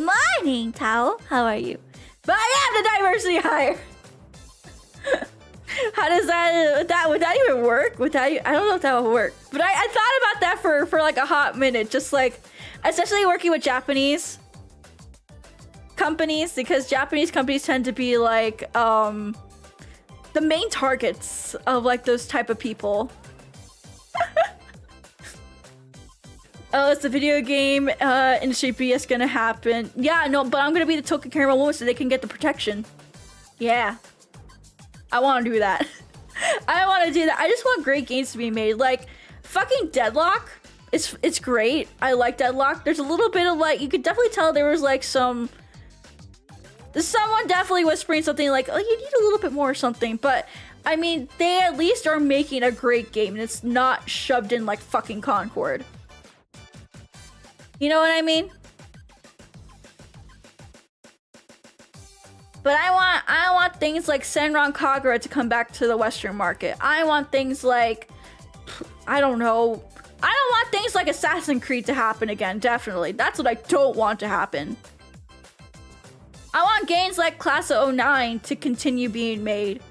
Tao. How are you? But I am the diversity hire. How does that would that even work? I don't know if that would work. But I thought about that for like a hot minute, just like, especially working with Japanese companies, because Japanese companies tend to be like the main targets of like those type of people. Oh, it's the video game industry BS gonna happen. Yeah, no, but I'm gonna be the token camera woman so they can get the protection. Yeah, I want to do that. I want to do that. I just want great games to be made. Like fucking Deadlock. It's great. I like Deadlock. There's a little bit of like, you could definitely tell there was like someone definitely whispering something like, oh, you need a little bit more or something. But I mean, they at least are making a great game and it's not shoved in like fucking Concord. You know what I mean? But I want things like Senran Kagura to come back to the Western market. I want things like, I don't know. I don't want things like Assassin's Creed to happen again, definitely. That's what I don't want to happen. I want games like Class of 09 to continue being made.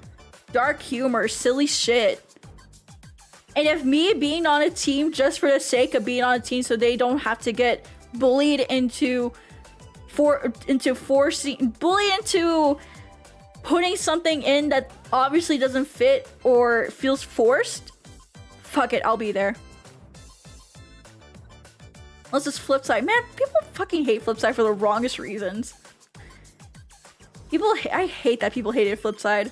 Dark humor, silly shit. And if me being on a team just for the sake of being on a team so they don't have to get bullied into putting something in that obviously doesn't fit or feels forced, fuck it, I'll be there. Unless it's Flipside. Man, people fucking hate Flipside for the wrongest reasons. I hate that people hated Flipside.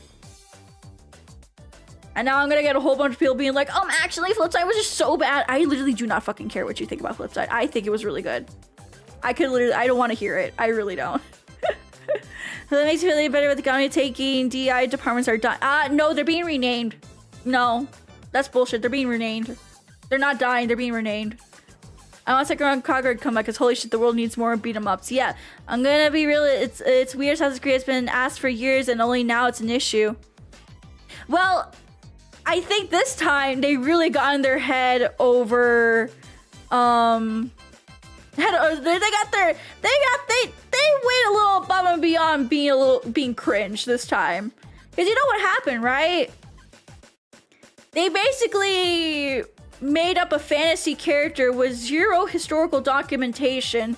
And now I'm gonna get a whole bunch of people being like, actually, Flipside was just so bad. I literally do not fucking care what you think about Flipside. I think it was really good. I don't want to hear it. I really don't. So that makes me feel better with the economy taking DI departments are done. No, they're being renamed. No, that's bullshit. They're being renamed. They're not dying. They're being renamed. I want Sekiro Kagura to come back because holy shit, the world needs more beat 'em ups. Yeah, I'm gonna be real. It's weird. Assassin's Creed has been asked for years and only now it's an issue. Well, I think this time they really got in their head over they went a little above and beyond being cringe this time. Because you know what happened, right? They basically made up a fantasy character with zero historical documentation.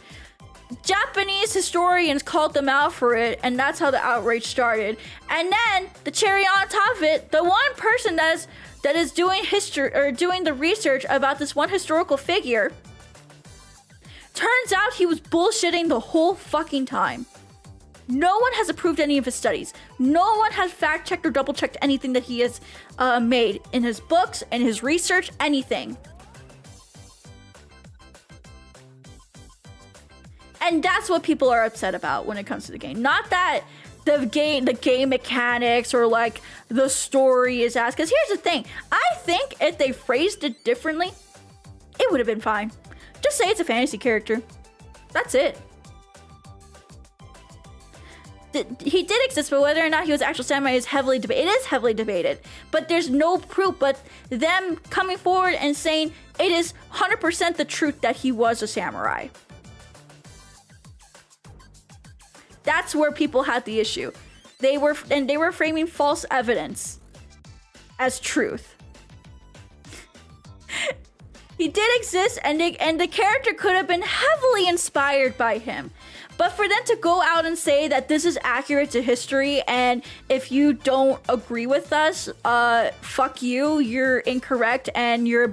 Japanese historians called them out for it, and that's how the outrage started. And then the cherry on top of it, the one person that is doing history or doing the research about this one historical figure, turns out he was bullshitting the whole fucking time. No one has approved any of his studies. No one has fact checked or double checked anything that he has made in his books, in his research, anything. And that's what people are upset about when it comes to the game. Not that the game mechanics or like the story is asked. Because here's the thing. I think if they phrased it differently, it would have been fine. Just say it's a fantasy character. That's it. He did exist, but whether or not he was actual samurai is heavily debated. It is heavily debated. But there's no proof but them coming forward and saying it is 100% the truth that he was a samurai. That's where people had the issue. They were framing false evidence as truth. He did exist, and the character could have been heavily inspired by him. But for them to go out and say that this is accurate to history, and if you don't agree with us, fuck you, you're incorrect, and you're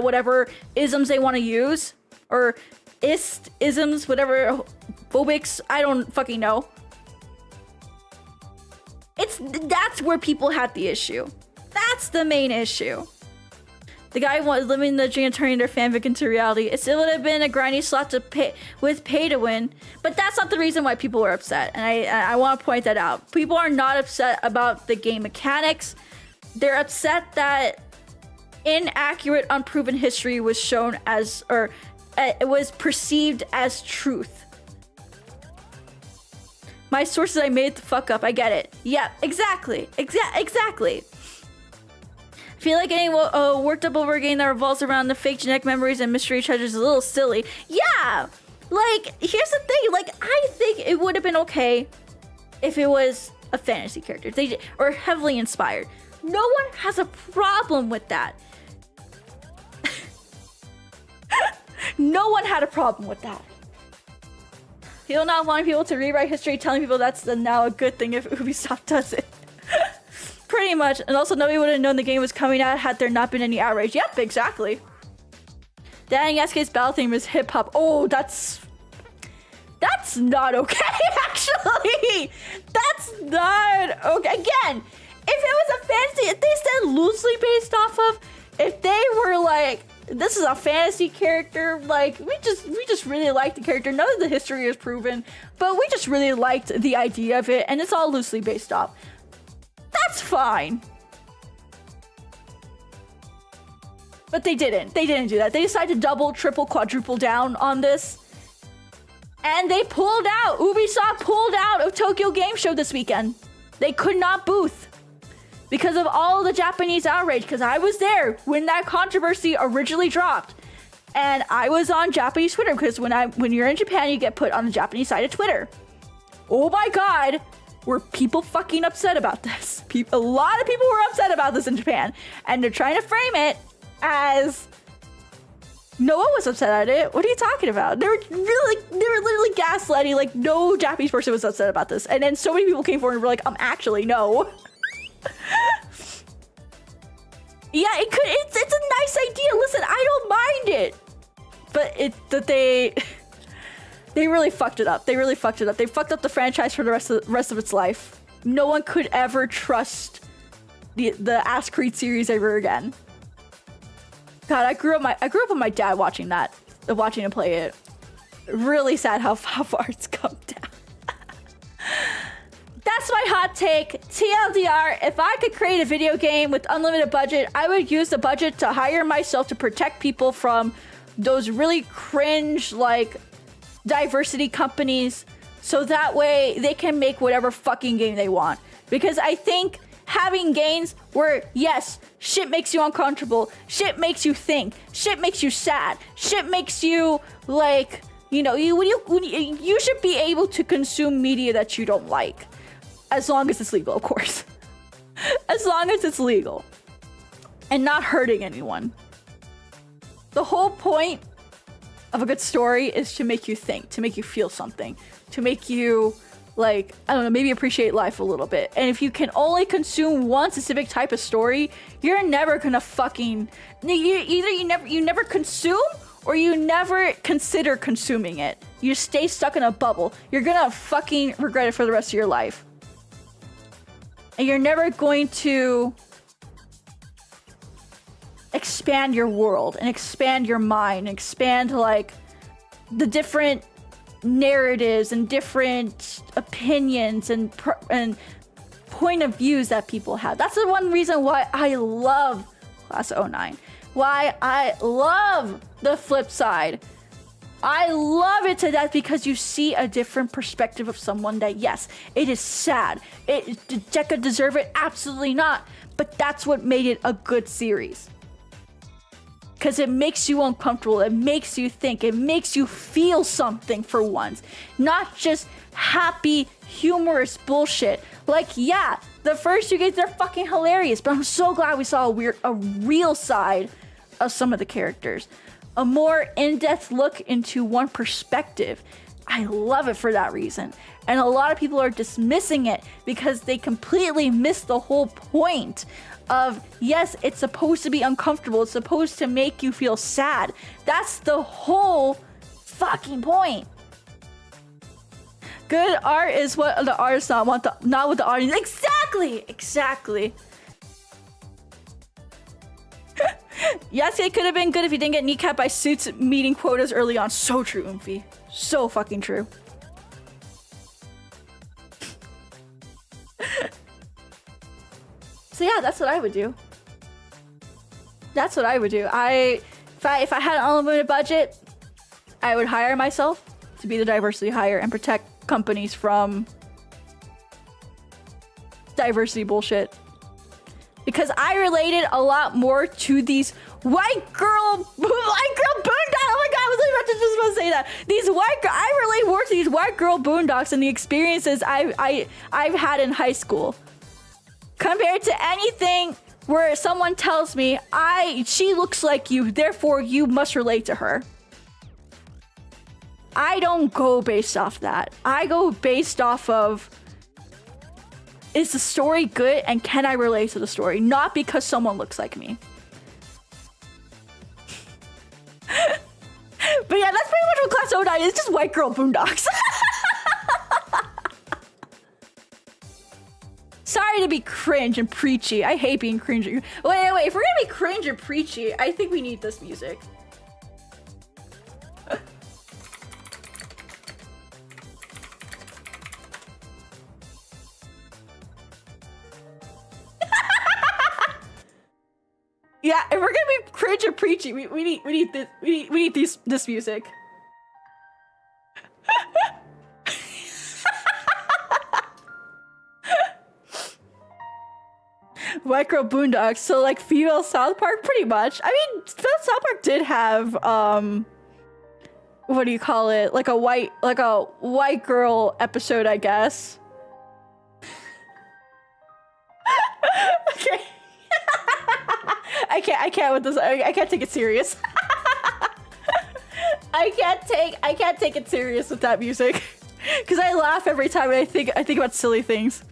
whatever isms they want to use, or isms, whatever, phobics, I don't fucking know. That's where people had the issue. That's the main issue. The guy was living the dream of turning their fanfic into reality. It still would have been a grindy slot to pay to win, but that's not the reason why people were upset. And I want to point that out. People are not upset about the game mechanics. They're upset that inaccurate, unproven history was shown as, or it was perceived as truth. My sources, I made the fuck up. I get it. Yeah, exactly. Exactly. I feel like getting worked up over a game that revolves around the fake genetic memories and mystery treasures is a little silly. Yeah! Like, here's the thing. Like, I think it would have been okay if it was a fantasy character. Or heavily inspired. No one has a problem with that. No one had a problem with that. People not wanting people to rewrite history, telling people that's now a good thing if Ubisoft does it. Pretty much. And also nobody would have known the game was coming out had there not been any outrage. Yep, exactly. Dang, Yasuke's battle theme is hip-hop. Oh, that's not okay, actually. That's not okay. Again, if it was a fantasy, if they said loosely based off of, if they were like, this is a fantasy character, like, we just really liked the character. None of the history is proven, but we just really liked the idea of it, and it's all loosely based off. That's fine. But they didn't. They didn't do that. They decided to double, triple, quadruple down on this. And they pulled out. Ubisoft pulled out of Tokyo Game Show this weekend. They could not booth because of all the Japanese outrage. Because I was there when that controversy originally dropped. And I was on Japanese Twitter because when you're in Japan, you get put on the Japanese side of Twitter. Oh my god. Were people fucking upset about this? A lot of people were upset about this in Japan, and they're trying to frame it as no one was upset at it. What are you talking about? They were literally gaslighting. Like, no Japanese person was upset about this, and then so many people came forward and were like, actually, no. Yeah, it's a nice idea. Listen, I don't mind it, but they really fucked it up. They really fucked it up. They fucked up the franchise for the rest of its life. No one could ever trust the Ask-Creed series ever again. God, I grew up with my dad watching him play it. Really sad how far it's come down. That's my hot take. TLDR, if I could create a video game with unlimited budget, I would use the budget to hire myself to protect people from those really cringe, like, diversity companies, so that way they can make whatever fucking game they want. Because I think having games where, yes, shit makes you uncomfortable, shit makes you think, shit makes you sad, shit makes you, like, you know, you should be able to consume media that you don't like. As long as it's legal, of course. As long as it's legal. And not hurting anyone. The whole point of a good story is to make you think, to make you feel something, to make you, like, I don't know, maybe appreciate life a little bit. And if you can only consume one specific type of story, you're never gonna fucking, you never consume, or you never consider consuming it. You stay stuck in a bubble. You're gonna fucking regret it for the rest of your life. And you're never going to expand your world and expand your mind and expand, like, the different narratives and different opinions and point of views that people have. That's the one reason why I love Class of '09. Why I love the flip side. I love it to death because you see a different perspective of someone that, yes, it is sad. Did Jekka deserve it? Absolutely not. But that's what made it a good series. Because it makes you uncomfortable. It makes you think. It makes you feel something for once. Not just happy, humorous bullshit. Like, yeah, the first two games, they're fucking hilarious. But I'm so glad we saw a real side of some of the characters. A more in-depth look into one perspective. I love it for that reason. And a lot of people are dismissing it because they completely miss the whole point of, yes, it's supposed to be uncomfortable. It's supposed to make you feel sad. That's the whole fucking point. Good art is what the artists not what the audience. Exactly. Yes, it could have been good if you didn't get kneecapped by suits meeting quotas early on. So true, 𝗠fic𝗺. So fucking true. So yeah, that's what I would do. If I had an unlimited budget, I would hire myself to be the diversity hire and protect companies from diversity bullshit. Because I related a lot more to these white girl boondocks. Oh my god, I was just about to say that. I relate more to these white girl boondocks and the experiences I've had in high school, compared to anything where someone tells me she looks like you, therefore you must relate to her. I don't go based off that. I go based off of, is the story good and can I relate to the story? Not because someone looks like me. But yeah, that's pretty much what Class of '09 is. Just white girl boondocks. Sorry to be cringe and preachy. I hate being cringy. Wait. If we're gonna be cringe and preachy, I think we need this music. Yeah, if we're gonna be cringe and preachy, we need this music. White girl boondocks, so like female South Park, pretty much. I mean, South Park did have what do you call it? Like a white girl episode, I guess. Okay. I can't with this. I can't take it serious. I can't take it serious with that music, because I laugh every time I think about silly things.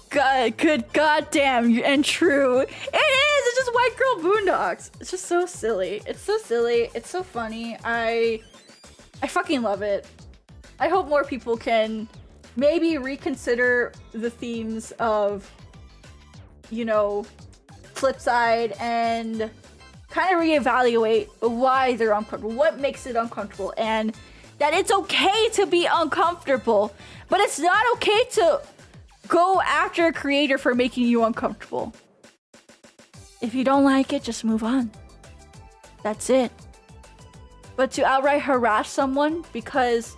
Good goddamn and true. It is. It's just white girl boondocks. It's just so silly. It's so silly. It's so funny. I fucking love it. I hope more people can maybe reconsider the themes of, you know, flip side, and kind of reevaluate why they're uncomfortable, what makes it uncomfortable, and that it's okay to be uncomfortable, but it's not okay to go after a creator for making you uncomfortable. If you don't like it, just move on. That's it. But to outright harass someone because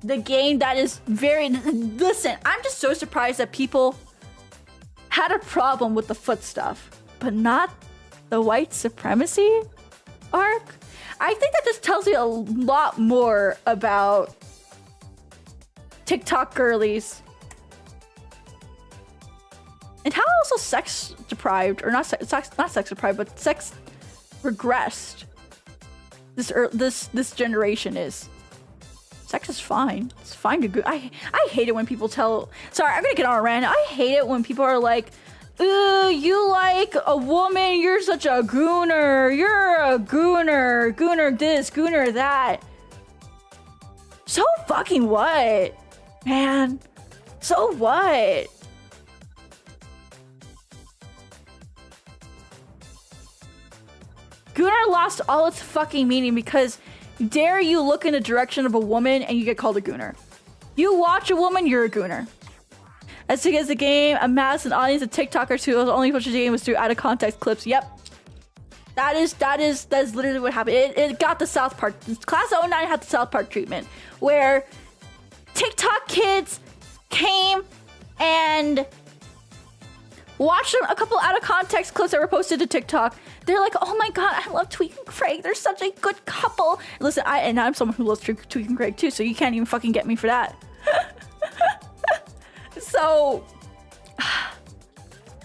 the game that is very... Listen, I'm just so surprised that people had a problem with the foot stuff, but not the white supremacy arc. I think that just tells you a lot more about TikTok girlies and how also sex deprived, or not sex deprived, but sex regressed this generation is. Sex is fine. It's fine to go. I hate it when people tell. Sorry, I'm gonna get on a rant. I hate it when people are like, "Ooh, you like a woman? You're such a gooner. You're a gooner. Gooner this, gooner that." So fucking what, man? So what? Gooner lost all its fucking meaning because dare you look in the direction of a woman and you get called a gooner. You watch a woman, you're a gooner. As big as the game amassed an audience of TikTokers who only watched the game was through out of context clips. Yep. That is literally what happened. It got the South Park. Class of 09 had the South Park treatment where TikTok kids came and watched a couple out of context clips that were posted to TikTok. They're like, "Oh my god, I love Tweek and Craig. They're such a good couple." Listen, I'm someone who loves Tweek and Craig too, so you can't even fucking get me for that. So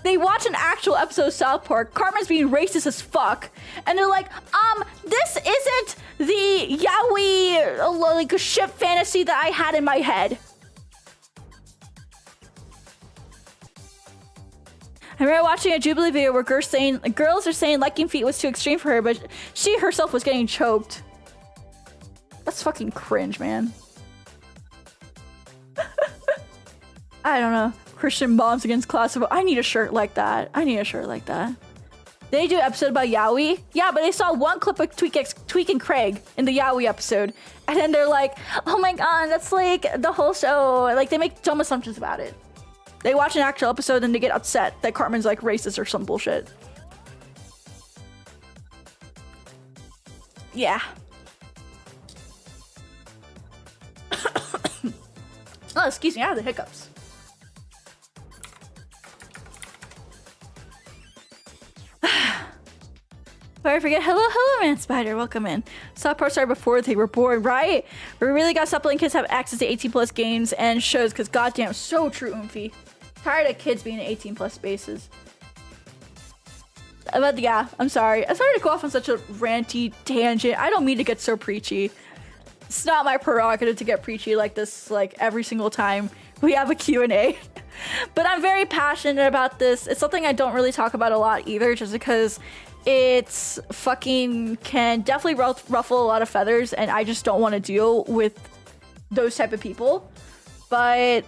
they watch an actual episode of South Park. Cartman's being racist as fuck, and they're like, this isn't the yaoi like ship fantasy that I had in my head." I remember watching a Jubilee video where girls are saying liking feet was too extreme for her, but she herself was getting choked. That's fucking cringe, man. I don't know. Christian bombs against class of. I need a shirt like that. I need a shirt like that. They do an episode about yaoi. Yeah, but they saw one clip of Tweek and Craig in the yaoi episode, and then they're like, "Oh my god, that's like the whole show." Like they make dumb assumptions about it. They watch an actual episode and they get upset that Cartman's like racist or some bullshit. Yeah. Oh, excuse me, I have the hiccups. Before I forget, hello, man spider, welcome in. South Park started before they were born, right? We really got to stop letting kids have access to 18+ games and shows, because goddamn, so true, Oomphy. Tired of kids being in 18+ spaces. But yeah, I'm sorry. I started to go off on such a ranty tangent. I don't mean to get so preachy. It's not my prerogative to get preachy like this, like every single time we have a Q&A. But I'm very passionate about this. It's something I don't really talk about a lot either, just because it's fucking can definitely ruffle a lot of feathers, and I just don't want to deal with those type of people. But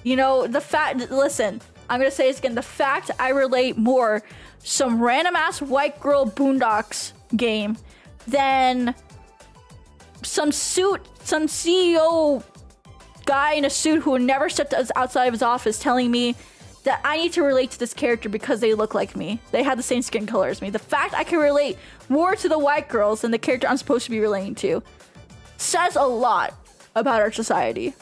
you know, the fact, listen, I'm gonna say this again, the fact I relate more some random ass white girl Boondocks game than some CEO guy in a suit who never stepped outside of his office telling me that I need to relate to this character because they look like me. They have the same skin color as me. The fact I can relate more to the white girls than the character I'm supposed to be relating to says a lot about our society.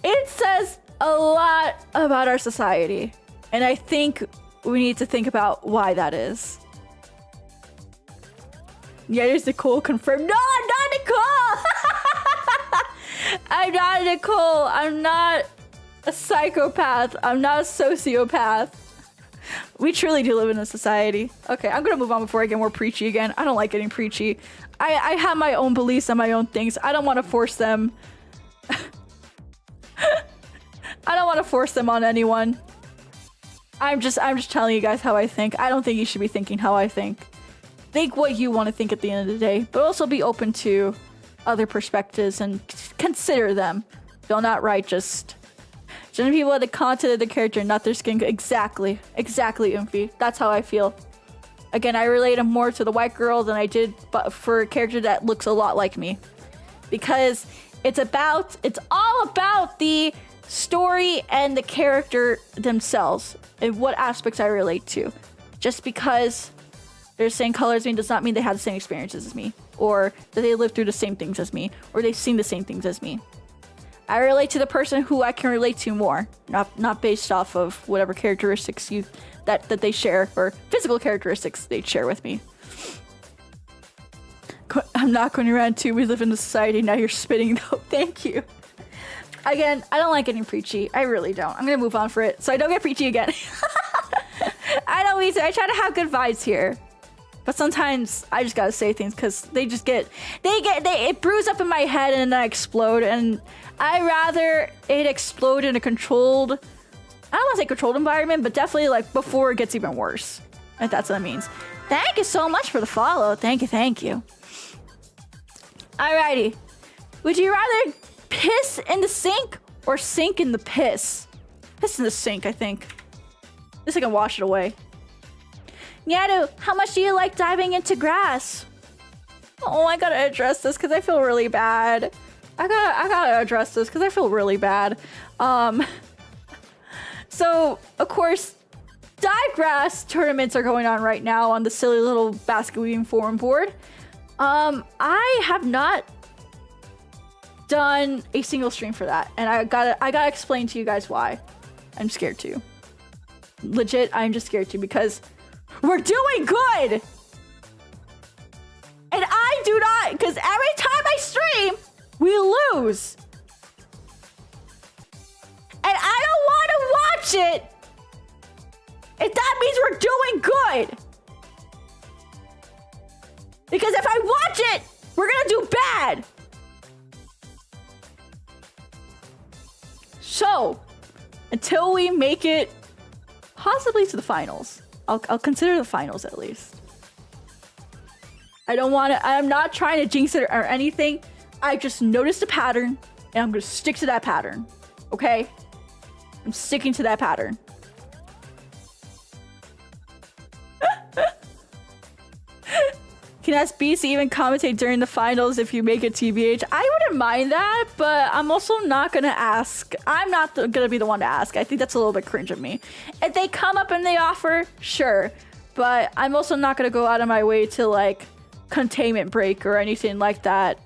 It says a lot about our society, and I think we need to think about why that is. Yeah, there's Nicole confirmed. No, I'm not Nicole! I'm not Nicole. I'm not a psychopath. I'm not a sociopath. We truly do live in a society. Okay, I'm gonna move on before I get more preachy again. I don't like getting preachy. I have my own beliefs and my own things. I don't want to force them. I don't want to force them on anyone. I'm just telling you guys how I think. I don't think you should be thinking how I think. Think what you want to think at the end of the day, but also be open to other perspectives and consider them. Don't outright just judging people at the content of the character, not their skin. Exactly, Oomphy. That's how I feel. Again, I relate more to the white girl than I did but for a character that looks a lot like me, because it's all about the story and the character themselves and what aspects I relate to. Just because they're the same color as me does not mean they have the same experiences as me, or that they live through the same things as me, or they've seen the same things as me. I relate to the person who I can relate to more, not based off of whatever characteristics that they share, or physical characteristics they share with me. I'm not going around too. We live in a society. Now you're spitting though. Thank you. Again, I don't like getting preachy. I really don't. I'm gonna move on for it so I don't get preachy again. I don't Weezer, I try to have good vibes here. But sometimes I just gotta say things because it brews up in my head and then I explode. And I rather it explode in a controlled, I don't want to say controlled environment, but definitely like before it gets even worse. If that's what it means. Thank you so much for the follow. Thank you. Alrighty. Would you rather piss in the sink or sink in the piss? Piss in the sink, I think. This I can wash it away. Nyaru, how much do you like diving into grass? Oh, I gotta address this because I feel really bad. I gotta address this because I feel really bad. So, of course, dive grass tournaments are going on right now on the silly little basket weaving forum board. I have not done a single stream for that, and I gotta explain to you guys why. I'm scared to. Legit, I'm just scared to because we're doing good! And I do not, because every time I stream, we lose. And I don't want to watch it if that means we're doing good. Because if I watch it, we're gonna do bad. So, until we make it possibly to the finals, I'll consider the finals at least. I don't want to, I'm not trying to jinx it or anything. I just noticed a pattern and I'm going to stick to that pattern. Okay? I'm sticking to that pattern. Can ask BC even commentate during the finals if you make it TBH. I wouldn't mind that, but I'm also not gonna ask. I'm not gonna be the one to ask. I think that's a little bit cringe of me. If they come up and they offer, sure. But I'm also not gonna go out of my way to like containment break or anything like that.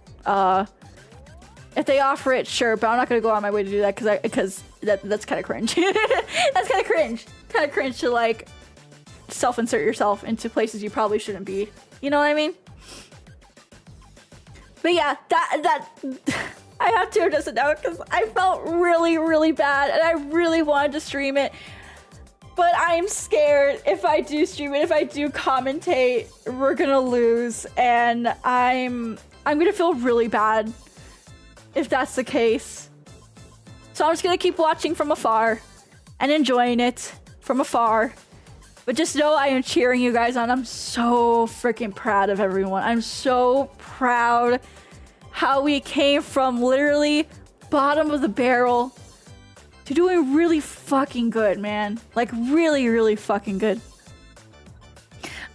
If they offer it, sure, but I'm not gonna go out of my way to do that because that's kind of cringe. That's kind of cringe. Kind of cringe to like self-insert yourself into places you probably shouldn't be. You know what I mean? But yeah, that I have to address it now because I felt really, really bad and I really wanted to stream it. But I'm scared if I do stream it, if I do commentate, we're gonna lose. And I'm gonna feel really bad if that's the case. So I'm just gonna keep watching from afar and enjoying it from afar. But just know I am cheering you guys on. I'm so freaking proud of everyone. I'm so proud how we came from literally bottom of the barrel to doing really fucking good, man. Like really, really fucking good.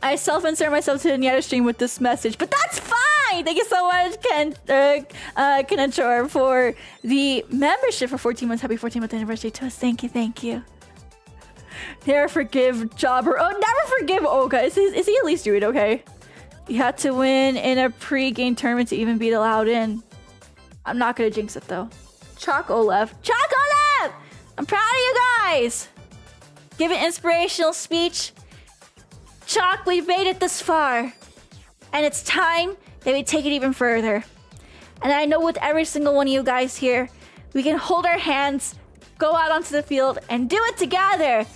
I self-insert myself to the Nyaru stream with this message, but that's fine! Thank you so much, Kenachor, for the membership for 14 months. Happy 14th anniversary to us. Thank you. Never forgive Jobber. Oh, never forgive Oka. Is he at least doing okay? You had to win in a pre-game tournament to even be allowed in. I'm not gonna jinx it though. Chalk Olev. I'm proud of you guys. Give an inspirational speech. Chalk, we've made it this far. And it's time that we take it even further. And I know with every single one of you guys here, we can hold our hands, go out onto the field, and do it together.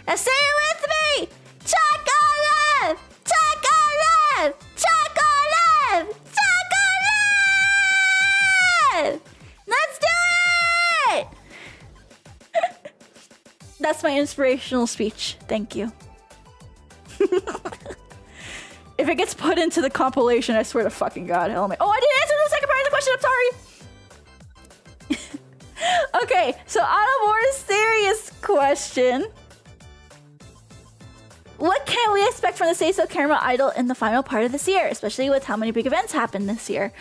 Now say it with me! Chocolate! Chocolate! Chocolate! Chocolate! Let's do it! That's my inspirational speech. Thank you. If it gets put into the compilation, I swear to fucking God, hell, oh, I didn't answer the second part of the question. I'm sorry. Okay, so on a more serious question. What can we expect from the 𝗟𝘆倘 Idol in the final part of this year, especially with how many big events happened this year?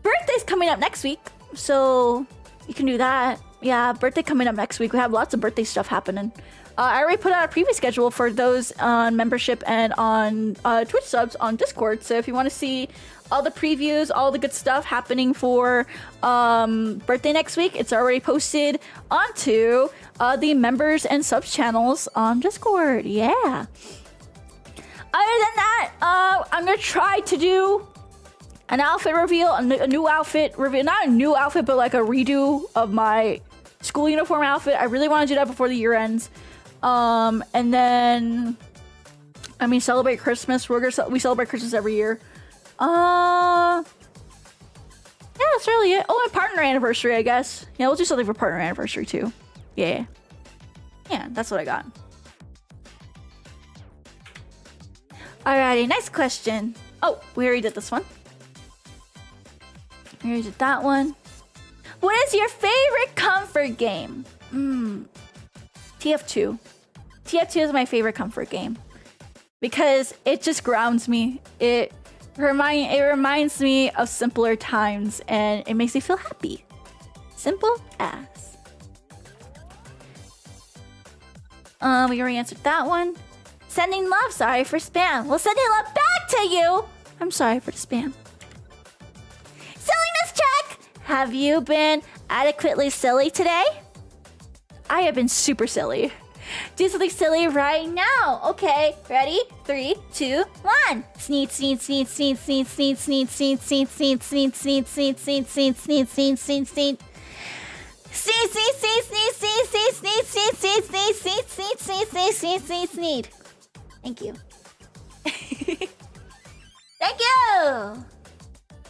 Birthday's coming up next week, so you can do that. Yeah, birthday coming up next week. We have lots of birthday stuff happening. I already put out a preview schedule for those on membership and on Twitch subs on Discord. So if you want to see all the previews, all the good stuff happening for birthday next week, it's already posted onto the members and subs channels on Discord. Yeah. Other than that, I'm gonna try to do an outfit reveal, a new outfit reveal. Not a new outfit, but like a redo of my school uniform outfit. I really want to do that before the year ends. And then I mean, celebrate Christmas. We celebrate Christmas every year. Yeah, that's really it. Oh, and partner anniversary, I guess. Yeah, we'll do something for partner anniversary too. Yeah. Yeah, that's what I got. Alrighty, next question. Oh, we already did this one. We already did that one. What is your favorite comfort game? TF2. TF2 is my favorite comfort game because it just grounds me. It reminds me of simpler times and it makes me feel happy. Simple as. We already answered that one. Sending love, sorry for spam. Well, sending love back to you. I'm sorry for the spam. Silliness check. Have you been adequately silly today? I have been super silly. Do something silly right now. Okay, ready? 3, 2, 1. Sneed, sneed, sneed, sneed, sneed, sneed, sneed, sneed, sneed, sneed, sneed, sneed, sneed, sneed, sneed, sneed, sneed, sneed, sneed. Sneed, sneed, sneed, sneed, sneed, sneed, sneed, sneed, sneed, sneed, sneed, sneed, sneed, sneed, sneed, sneed, sneed. Thank you. Thank you.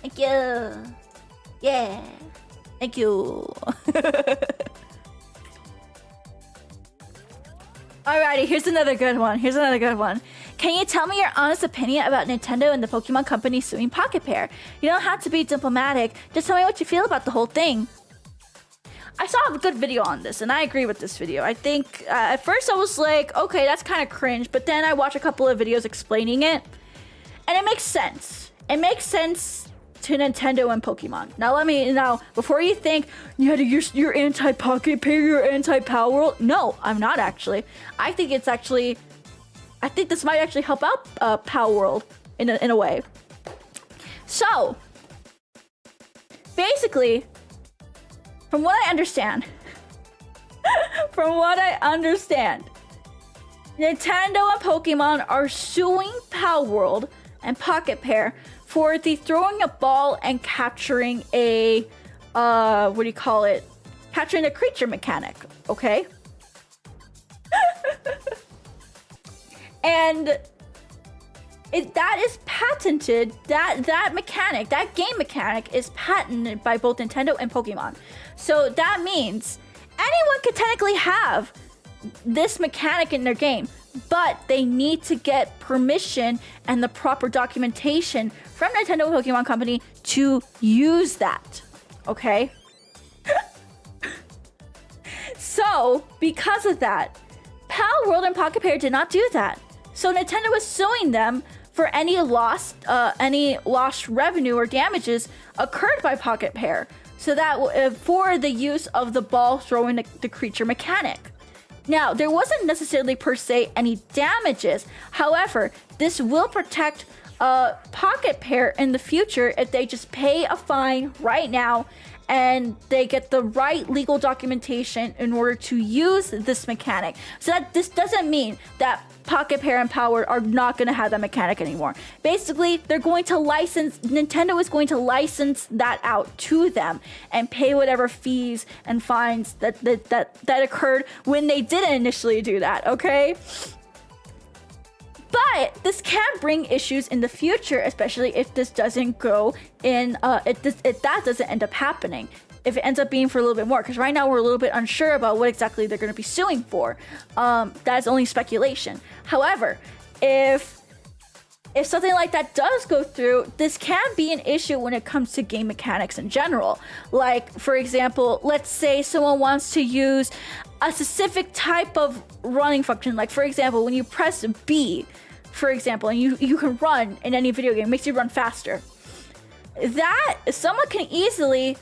Thank you. Yeah. Thank you. Alrighty, here's another good one. Can you tell me your honest opinion about Nintendo and the Pokemon Company suing Pocket Pair? You don't have to be diplomatic. Just tell me what you feel about the whole thing. I saw a good video on this, and I agree with this video. I think at first I was like, okay, that's kind of cringe, but then I watched a couple of videos explaining it, and it makes sense. It makes sense to Nintendo and Pokemon. Now, before you think, yeah, you're anti-Pocket Pair, you're anti-Palworld. No, I'm not actually. I think this might actually help out Palworld in a way. So, basically, from what I understand, Nintendo and Pokemon are suing Palworld and Pocket Pair for the throwing a ball and capturing a, capturing a creature mechanic, okay? And that is patented, that mechanic, that game mechanic is patented by both Nintendo and Pokemon. So that means anyone could technically have this mechanic in their game, but they need to get permission and the proper documentation from Nintendo and Pokemon Company to use that, okay? So, because of that, Palworld and Pocket Pair did not do that. So Nintendo was suing them for any lost revenue or damages occurred by Pocket Pair. So that for the use of the ball throwing the creature mechanic. Now, there wasn't necessarily per se any damages. However, this will protect Pocket Pair in the future if they just pay a fine right now and they get the right legal documentation in order to use this mechanic. So that this doesn't mean that Pocket Pair and Power are not going to have that mechanic anymore. Basically, Nintendo is going to license that out to them and pay whatever fees and fines that occurred when they didn't initially do that, okay? But this can bring issues in the future, especially if this doesn't go in, if that doesn't end up happening. If it ends up being for a little bit more, because right now we're a little bit unsure about what exactly they're going to be suing for. That's only speculation. However, if something like that does go through, this can be an issue when it comes to game mechanics in general. Like, for example, let's say someone wants to use a specific type of running function. Like, for example, when you press B, for example, and you can run in any video game, it makes you run faster. That someone can easily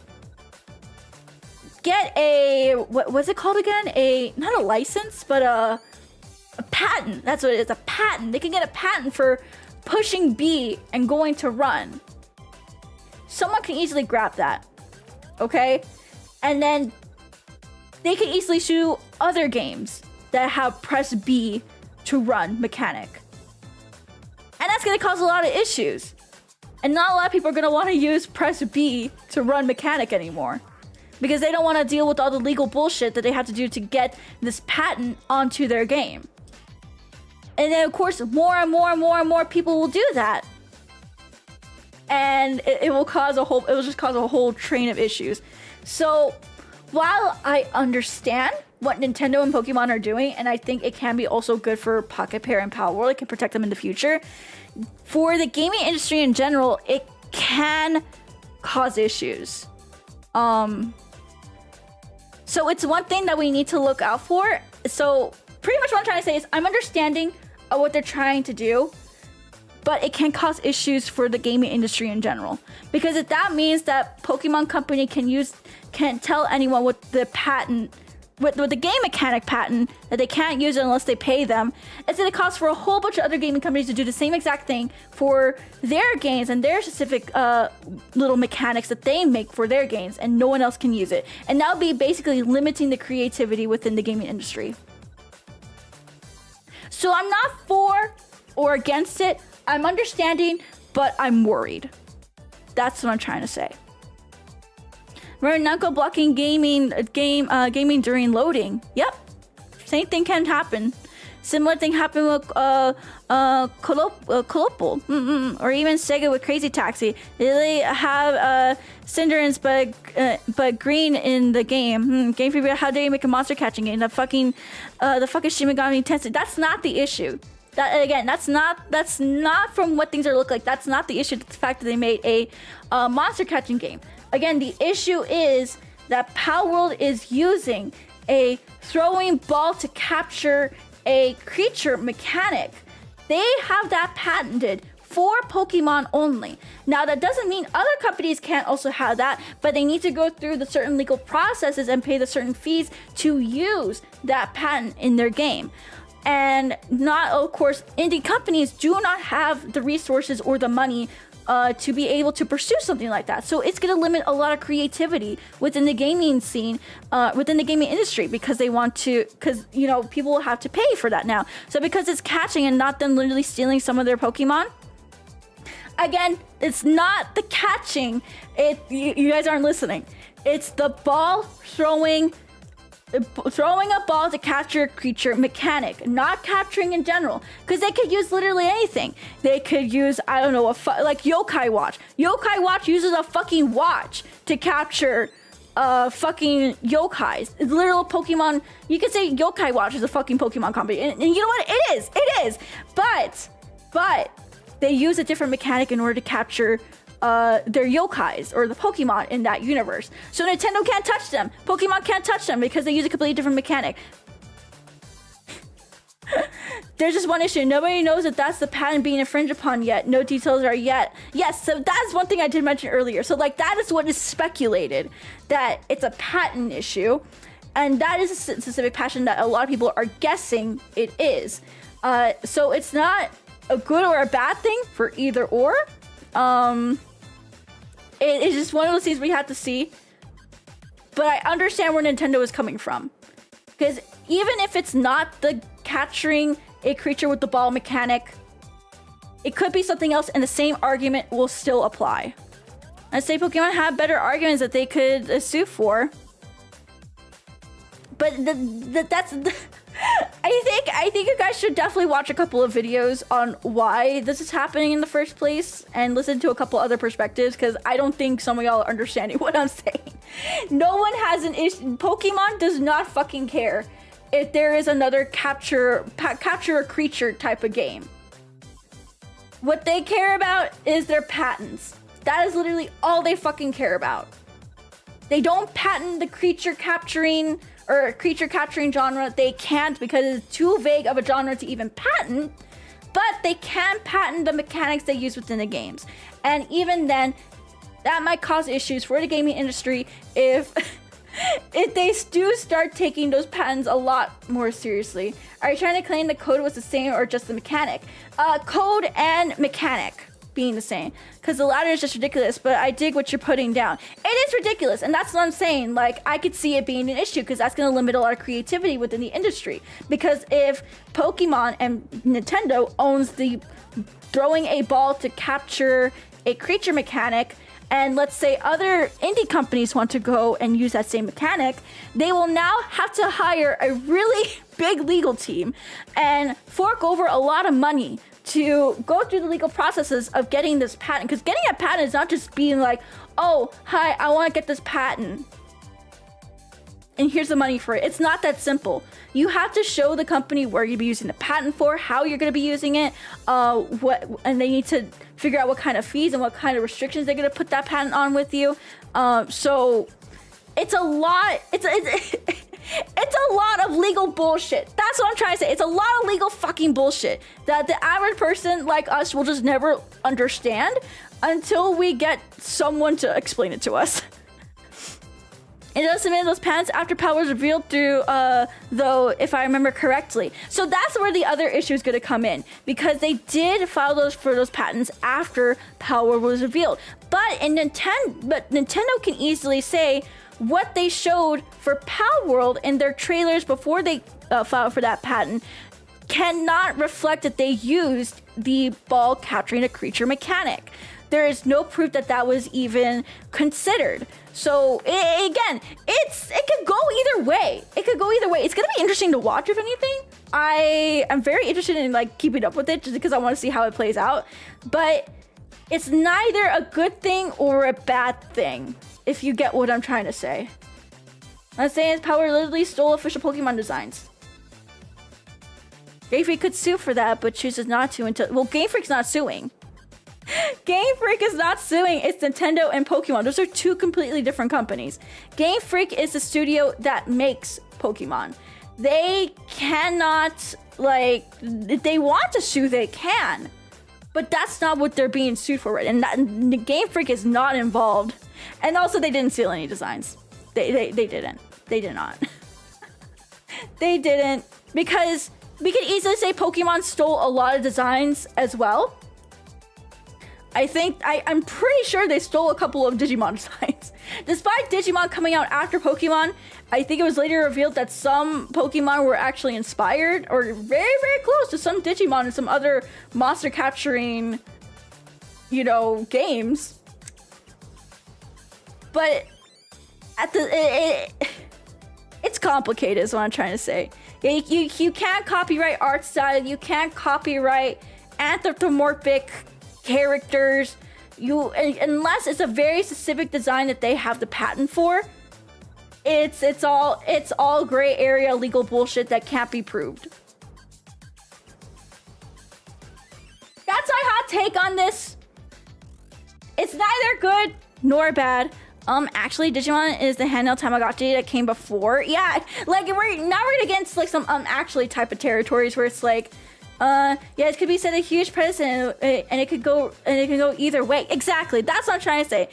get a, what was it called again? Not a license, but a patent. That's what it is, a patent. They can get a patent for pushing B and going to run. Someone can easily grab that, okay? And then they can easily sue other games that have press B to run mechanic. And that's gonna cause a lot of issues. And not a lot of people are gonna wanna use press B to run mechanic anymore, because they don't wanna deal with all the legal bullshit that they have to do to get this patent onto their game. And then of course more and more people will do that. And it will just cause a whole train of issues. So while I understand what Nintendo and Pokemon are doing, and I think it can be also good for Pocket Pair and Palworld, it can protect them in the future, for the gaming industry in general, it can cause issues. So it's one thing that we need to look out for. So pretty much what I'm trying to say is I'm understanding of what they're trying to do, but it can cause issues for the gaming industry in general. Because if that means that Pokemon Company can't tell anyone what the patent, with the game mechanic patent, that they can't use it unless they pay them, it's going to cause for a whole bunch of other gaming companies to do the same exact thing for their games and their specific little mechanics that they make for their games, and no one else can use it. And that would be basically limiting the creativity within the gaming industry. So I'm not for or against it. I'm understanding, but I'm worried. That's what I'm trying to say. Remember Namco blocking gaming during loading? Yep. Same thing can happen. Similar thing happened with Colopal, or even Sega with Crazy Taxi. They have Cinderance but green in the game. Game Freak, how dare you make a monster catching game? The fucking Shin Megami Tensei. That's not the issue. That again, that's not from what things are look like. That's not the issue. The fact that they made a monster catching game. Again, the issue is that Palworld is using a throwing ball to capture a creature mechanic. They have that patented for Pokemon only. Now, that doesn't mean other companies can't also have that, but they need to go through the certain legal processes and pay the certain fees to use that patent in their game. And not, of course, indie companies do not have the resources or the money to be able to pursue something like that. So it's going to limit a lot of creativity within the gaming scene, within the gaming industry, because you know, people will have to pay for that now. So because it's catching and not them literally stealing some of their Pokemon, again, it's not the catching. You guys aren't listening. It's the ball throwing a ball to capture a creature mechanic, not capturing in general, because they could use literally anything. They could use, I don't know, like Yokai Watch. Yokai Watch uses a fucking watch to capture fucking yokais. It's literal Pokemon. You could say Yokai Watch is a fucking Pokemon company, and you know what? It is. But they use a different mechanic in order to capture their yokais or the Pokemon in that universe. So Nintendo can't touch them. Pokemon can't touch them because they use a completely different mechanic. There's just one issue. Nobody knows that that's the patent being infringed upon yet. No details are yet. Yes, so that's one thing I did mention earlier. So like that is what is speculated, that it's a patent issue. And that is a specific patent that a lot of people are guessing it is. So it's not a good or a bad thing for either or. It's just one of those things we have to see. But I understand where Nintendo is coming from. Because even if it's not the capturing a creature with the ball mechanic, it could be something else, and the same argument will still apply. I'd say Pokemon have better arguments that they could sue for. But that's... I think you guys should definitely watch a couple of videos on why this is happening in the first place and listen to a couple other perspectives, because I don't think some of y'all are understanding what I'm saying. No one has an issue. Pokemon does not fucking care if there is another capture a creature type of game. What they care about is their patents. That is literally all they fucking care about. They don't patent the creature capturing genre. They can't, because it's too vague of a genre to even patent, but they can patent the mechanics they use within the games. And even then, that might cause issues for the gaming industry if they do start taking those patents a lot more seriously. Are you trying to claim the code was the same or just the mechanic? Code and mechanic being the same, because the latter is just ridiculous, but I dig what you're putting down. It is ridiculous, and that's what I'm saying. Like, I could see it being an issue, because that's going to limit a lot of creativity within the industry. Because if Pokemon and Nintendo owns the throwing a ball to capture a creature mechanic, and let's say other indie companies want to go and use that same mechanic, they will now have to hire a really big legal team and fork over a lot of money to go through the legal processes of getting this patent. Because getting a patent is not just being like, oh, hi, I want to get this patent, and here's the money for it. It's not that simple. You have to show the company where you'll be using the patent for, how you're going to be using it, and they need to figure out what kind of fees and what kind of restrictions they're going to put that patent on with you. So it's a lot. It's a lot of legal bullshit. That's what I'm trying to say. It's a lot of legal fucking bullshit that the average person like us will just never understand until we get someone to explain it to us. It does submit those patents after Palworld was revealed through, though, if I remember correctly. So that's where the other issue is going to come in, because they did file those patents after Palworld was revealed. But Nintendo can easily say what they showed for Palworld in their trailers before they filed for that patent cannot reflect that they used the ball capturing a creature mechanic. There is no proof that that was even considered. So again, it could go either way. It could go either way. It's gonna be interesting to watch, if anything. I am very interested in like keeping up with it just because I want to see how it plays out. But it's neither a good thing or a bad thing, if you get what I'm trying to say. I'm saying Power literally stole official Pokemon designs. Game Freak could sue for that, but chooses not to until... Well, Game Freak's not suing. Game Freak is not suing. It's Nintendo and Pokemon. Those are two completely different companies. Game Freak is the studio that makes Pokemon. They cannot, like, if they want to sue, they can. But that's not what they're being sued for, right? And Game Freak is not involved. And also, they didn't steal any designs. They didn't. They did not. They didn't. Because we could easily say Pokemon stole a lot of designs as well. I'm pretty sure they stole a couple of Digimon designs. Despite Digimon coming out after Pokemon, I think it was later revealed that some Pokemon were actually inspired or very, very close to some Digimon and some other monster capturing, you know, games. But it's complicated is what I'm trying to say. You can't copyright art style, you can't copyright anthropomorphic characters, unless it's a very specific design that they have the patent for. It's all gray area legal bullshit that can't be proved. That's my hot take on this. It's neither good nor bad. Actually, Digimon is the handheld Tamagotchi that came before. Yeah, like we're gonna get into like some actually type of territories where it's like, yeah, it could be set a huge precedent, and it could go either way. Exactly, that's what I'm trying to say.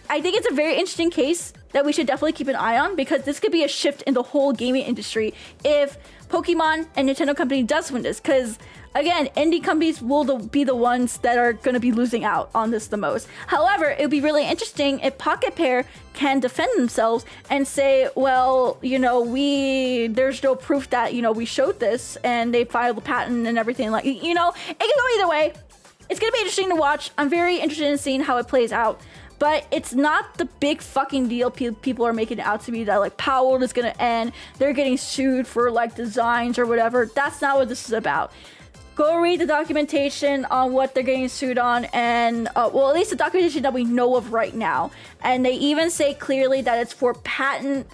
I think it's a very interesting case that we should definitely keep an eye on, because this could be a shift in the whole gaming industry if Pokemon and Nintendo company does win this. Because again, indie companies will be the ones that are going to be losing out on this the most. However, it would be really interesting if Pocket Pair can defend themselves and say, well, you know, there's no proof that, you know, we showed this, and they filed the patent and everything. Like, you know, it can go either way. It's going to be interesting to watch. I'm very interested in seeing how it plays out. But it's not the big fucking deal people are making it out to be, that like Palworld is going to end, they're getting sued for like designs or whatever. That's not what this is about. Go read the documentation on what they're getting sued on, and well, at least the documentation that we know of right now. And they even say clearly that it's for patent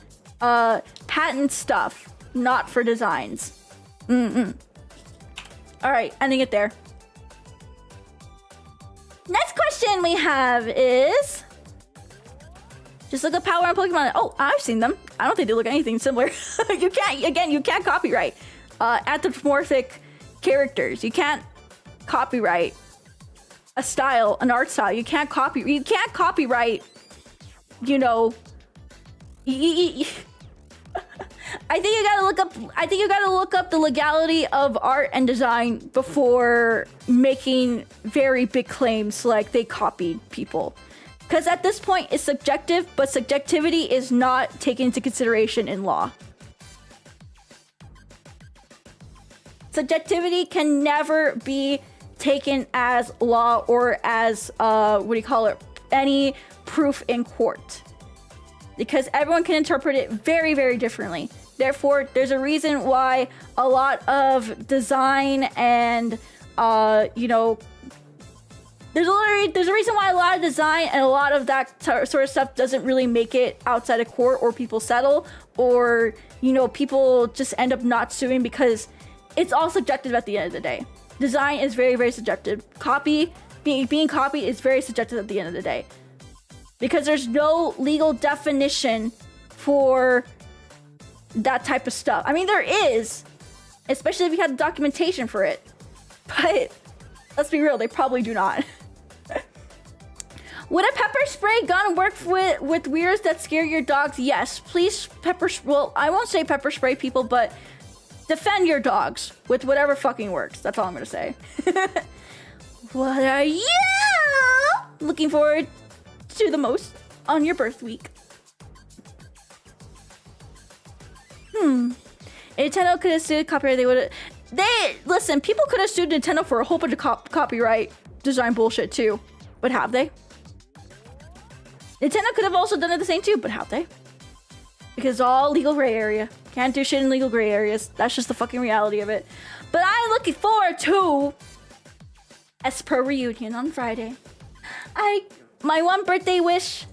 stuff, not for designs. All right, ending it there. Next question we have is, just look at Power and Pokemon. Oh, I've seen them. I don't think they look anything similar. You can't copyright anthropomorphic characters. You can't copyright a style, an art style. You can't copyright, you know, I think you gotta look up the legality of art and design before making very big claims like they copied people. Because at this point, it's subjective, but subjectivity is not taken into consideration in law. Subjectivity can never be taken as law or as, any proof in court. Because everyone can interpret it very, very differently. Therefore, there's a reason why a lot of design and, you know, there's a reason why a lot of design and a lot of that sort of stuff doesn't really make it outside of court, or people settle, or, you know, people just end up not suing, because it's all subjective at the end of the day. Design is very, very subjective. Being copied is very subjective at the end of the day, because there's no legal definition for that type of stuff. I mean, there is, especially if you have the documentation for it, but let's be real, they probably do not. Would a pepper spray gun work with weirds that scare your dogs? Yes, please well, I won't say pepper spray people, but defend your dogs with whatever fucking works. That's all I'm gonna say. What are you looking forward to the most on your birth week? Nintendo could have sued copyright. Listen, people could have sued Nintendo for a whole bunch of copyright design bullshit too, but have they? Nintendo could have also done it the same too, but have they? Because it's all legal gray area. Can't do shit in legal gray areas. That's just the fucking reality of it. But I'm looking forward to 𝗬𝘄 reunion on Friday. My one birthday wish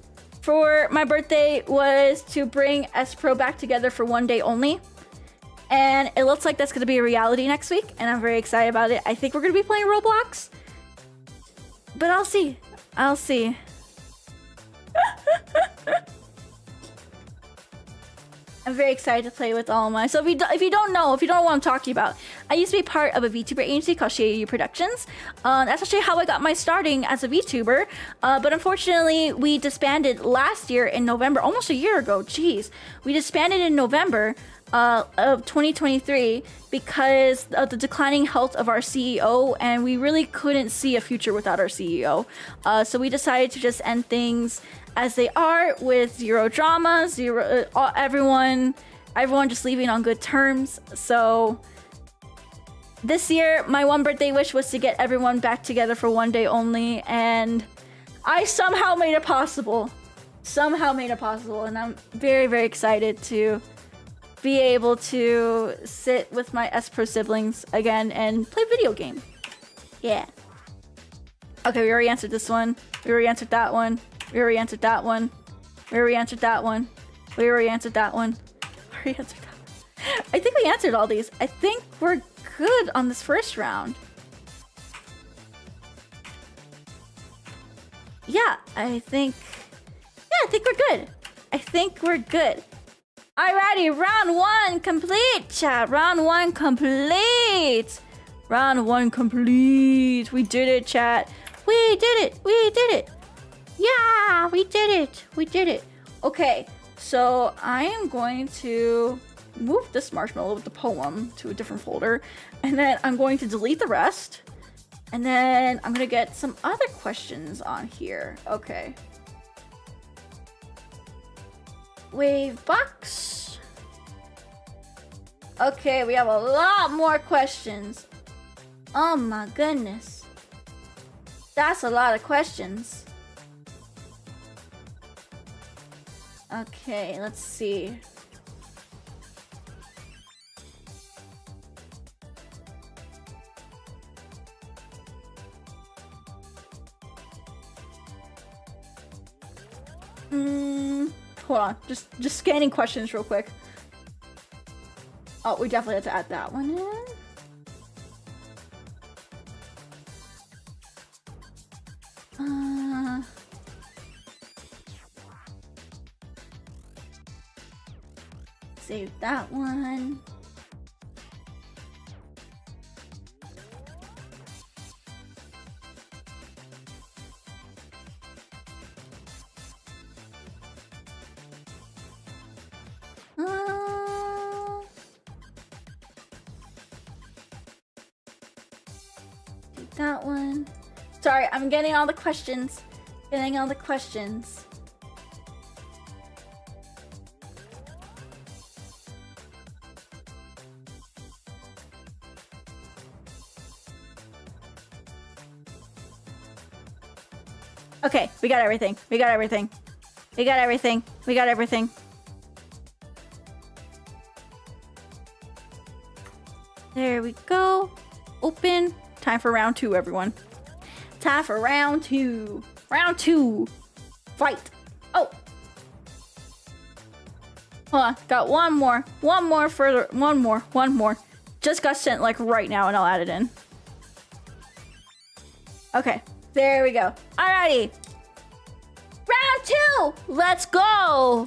for my birthday was to bring 𝗬𝘄 back together for one day only. And it looks like that's going to be a reality next week, and I'm very excited about it. I think we're going to be playing Roblox, but I'll see. I'll see. I'm very excited to play with all my. So if you don't know what I'm talking about, I used to be part of a VTuber agency called chuuu Productions. That's actually how I got my starting as a VTuber. But unfortunately, we disbanded last year in November, almost a year ago. Jeez, we disbanded in November of 2023 because of the declining health of our CEO, and we really couldn't see a future without our CEO. So we decided to just end things as they are, with zero drama, everyone just leaving on good terms. So this year, my one birthday wish was to get everyone back together for one day only, and I somehow made it possible. And I'm very, very excited to be able to sit with my 𝗬𝘄 siblings again and play video game. Yeah. Okay, we already answered this one. We already answered that one. We already answered that one. We already answered that one. We already answered that one. We already answered that one. I think we answered all these. I think we're good on this first round. Yeah, I think we're good. I think we're good. Alrighty, round one complete, chat. Round one complete. Round one complete. We did it, chat. We did it. We did it. Yeah, we did it. We did it. Okay, so I am going to move this marshmallow with the poem to a different folder, and then I'm going to delete the rest, and then I'm gonna get some other questions on here. Okay. Wave box. Okay, we have a lot more questions. Oh my goodness. That's a lot of questions. Okay, let's see. Hold on, just scanning questions real quick. Oh, we definitely have to add that one in. Save that one. That one. Sorry, I'm getting all the questions. Getting all the questions. Okay, we got everything. We got everything. We got everything. We got everything. There we go. Open. Time for round 2, everyone. Time for round 2. Round 2. Fight. Oh. Hold on. Got one more. One more. Just got sent like right now and I'll add it in. Okay. There we go. Alrighty. Round 2. Let's go.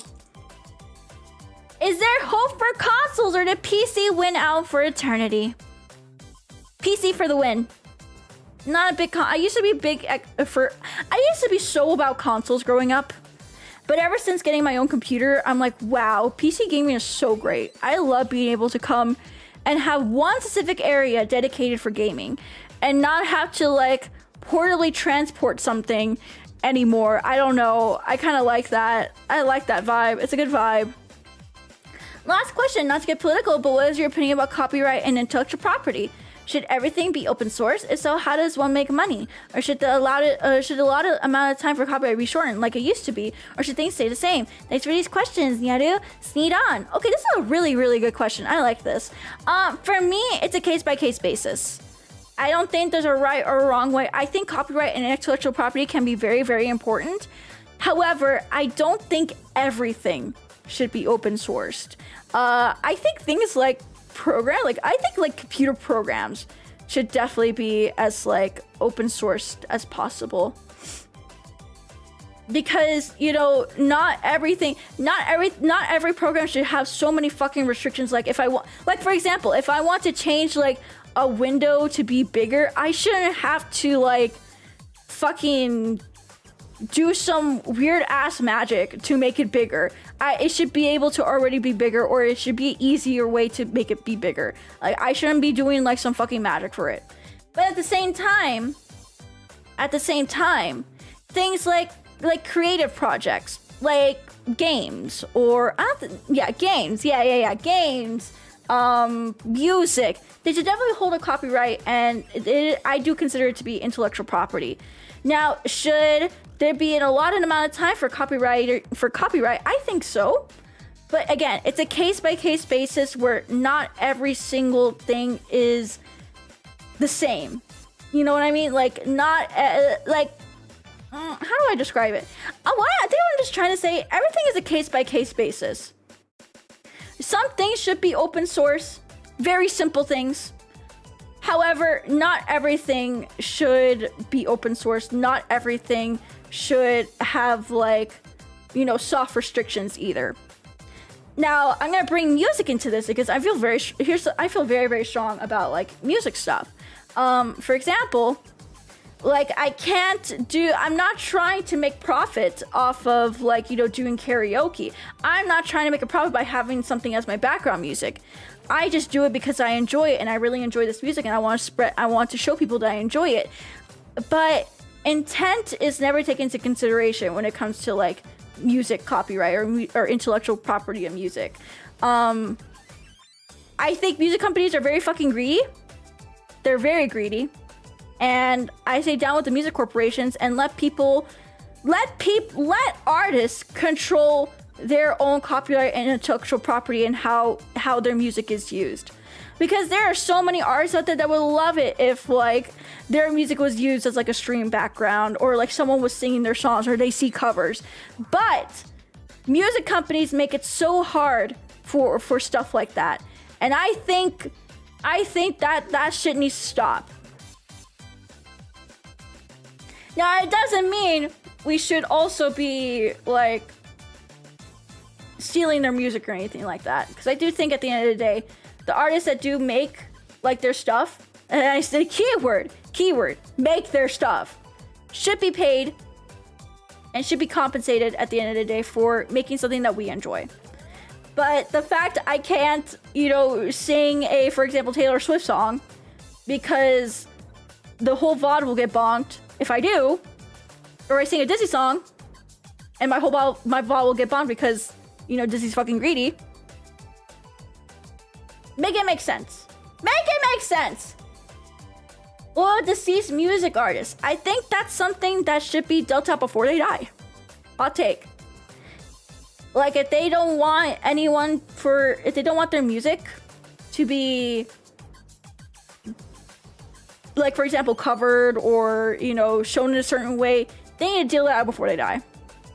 Is there hope for consoles or did PC win out for eternity? PC for the win. Not a big I used to be big I used to be so about consoles growing up. But ever since getting my own computer, I'm like, wow, PC gaming is so great. I love being able to come and have one specific area dedicated for gaming and not have to like portably transport something anymore. I don't know. I kind of like that. I like that vibe. It's a good vibe. Last question, not to get political, but what is your opinion about copyright and intellectual property? Should everything be open source? If so, how does one make money? Or should the allotted amount of time for copyright be shortened like it used to be? Or should things stay the same? Thanks for these questions, Nyaru. Sneed on. Okay, this is a really, really good question. I like this. For me, it's a case-by-case basis. I don't think there's a right or a wrong way. I think copyright and intellectual property can be very, very important. However, I don't think everything should be open sourced. I think things like I think like computer programs should definitely be as like open sourced as possible. Because, you know, not every program should have so many fucking restrictions. Like if I want, like for example, if I want to change like a window to be bigger, I shouldn't have to like fucking do some weird ass magic to make it bigger. It should be able to already be bigger, or it should be an easier way to make it be bigger. Like I shouldn't be doing like some fucking magic for it. But at the same time, things like creative projects, like games, or games, music, they should definitely hold a copyright, and I do consider it to be intellectual property. Now, should there be an allotted amount of time for copyright? I think so. But again, it's a case-by-case basis where not every single thing is the same. You know what I mean? Like, not, how do I describe it? I think I'm just trying to say everything is a case-by-case basis. Some things should be open source, very simple things. However, not everything should be open source. Not everything should have like, you know, soft restrictions either. Now, I'm gonna bring music into this because I feel very, very strong about like music stuff. For example, like I'm not trying to make profit off of like, you know, doing karaoke. I'm not trying to make a profit by having something as my background music. I just do it because I enjoy it and I really enjoy this music and I want to show people that I enjoy it. But intent is never taken into consideration when it comes to like music copyright or intellectual property of music. I think music companies are very fucking greedy. They're very greedy. And I say down with the music corporations and let artists control their own copyright and intellectual property and how their music is used. Because there are so many artists out there that would love it if like their music was used as like a stream background, or like someone was singing their songs, or they see covers. But music companies make it so hard for stuff like that. And I think that shit needs to stop. Now, it doesn't mean we should also be like stealing their music or anything like that, because I do think at the end of the day, the artists that do make like their stuff, and I say keyword, make their stuff, should be paid and should be compensated at the end of the day for making something that we enjoy. But the fact I can't, you know, sing a, for example, Taylor Swift song because the whole VOD will get bonked if I do, or I sing a Disney song and my VOD will get bonked because, you know, Disney's fucking greedy. Make it make sense. Make it make sense. Or deceased music artists. I think that's something that should be dealt out before they die. Hot take. Like if they don't want their music to be like for example, covered or, you know, shown in a certain way, they need to deal that out before they die.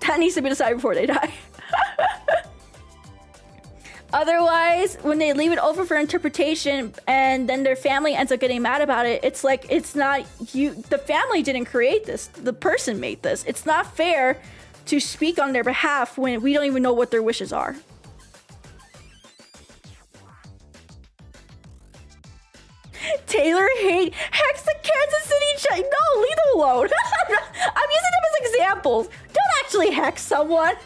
That needs to be decided before they die. Otherwise, when they leave it over for interpretation and then their family ends up getting mad about it, it's like, it's not you. The family didn't create this. The person made this. It's not fair to speak on their behalf when we don't even know what their wishes are. Taylor hacks the Kansas City no, leave them alone. I'm using them as examples. Don't actually hex someone.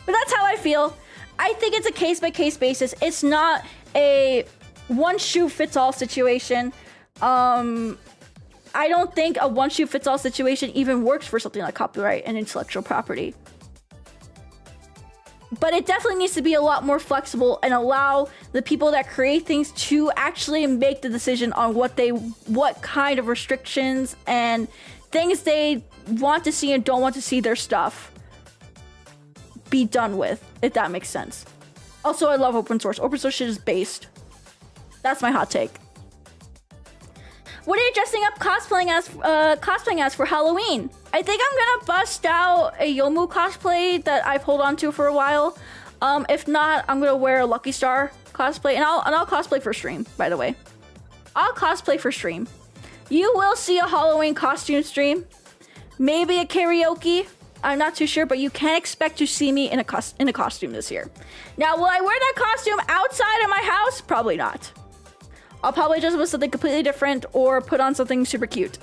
But that's how I feel. I think it's a case-by-case basis. It's not a one-shoe-fits-all situation. I don't think a one-shoe-fits-all situation even works for something like copyright and intellectual property. But it definitely needs to be a lot more flexible and allow the people that create things to actually make the decision on what kind of restrictions and things they want to see and don't want to see their stuff be done with, if that makes sense. Also, I love open source. Open source shit is based. That's my hot take. What are you dressing up cosplaying as for Halloween? I think I'm gonna bust out a Yomu cosplay that I've held on to for a while. If not, I'm gonna wear a Lucky Star cosplay, and I'll cosplay for stream, by the way. I'll cosplay for stream. You will see a Halloween costume stream. Maybe a karaoke. I'm not too sure, but you can expect to see me in a costume this year. Now, will I wear that costume outside of my house? Probably not. I'll probably dress up with something completely different or put on something super cute.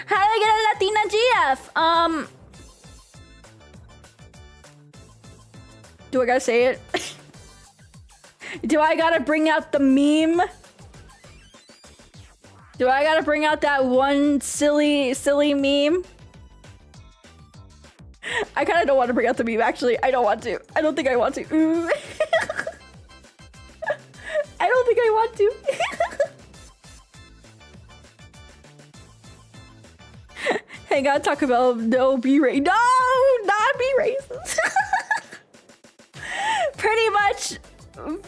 How do I get a Latina GF? Do I gotta say it? Do I gotta bring out the meme? Do I gotta bring out that one silly meme? I kind of don't want to bring out the meme, actually. I don't want to. I don't think I want to. I don't think I want to. Hang on, talk about no be racist. No, not be racist. Pretty much,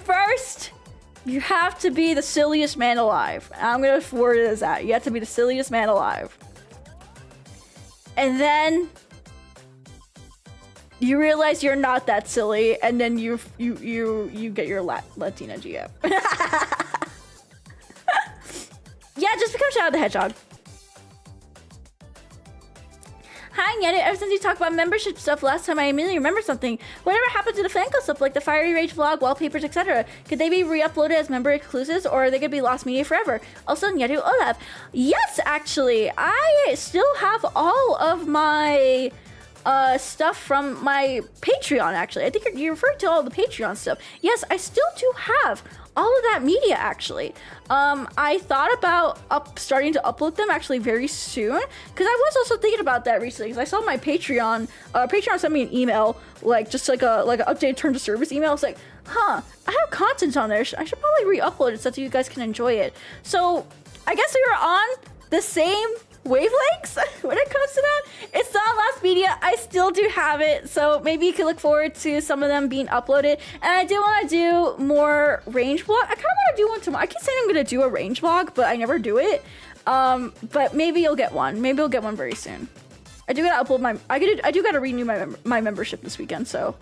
first, you have to be the silliest man alive. I'm gonna word it as that. You have to be the silliest man alive. And then you realize you're not that silly, and then you get your Latina GF. Yeah, just become Shadow the Hedgehog. Hi, Nyaru. Ever since you talked about membership stuff last time, I immediately remember something. Whatever happened to the fan club stuff, like the Fiery Rage vlog, wallpapers, etc.? Could they be re-uploaded as member exclusives, or are they gonna be lost media forever? Also, Nyaru Olaf. Yes, actually, I still have all of my stuff from my Patreon, actually. I think you're referring to all the Patreon stuff. Yes, I still do have all of that media, actually. I thought about starting to upload them actually very soon, because I was also thinking about that recently, because I saw my Patreon sent me an email, like just like an updated terms of service email. It's like, huh, I have content on there. I should probably re-upload it so that you guys can enjoy it. So I guess we were on the same wavelengths when it comes to that. It's not lost media. I still do have it, so maybe you can look forward to some of them being uploaded. And I do want to do more range vlog. I kind of want to do one tomorrow. I keep saying I'm gonna do a range vlog, but I never do it. But maybe you'll get one. Maybe you'll get one very soon. I do gotta upload my. I do gotta renew my membership this weekend. So,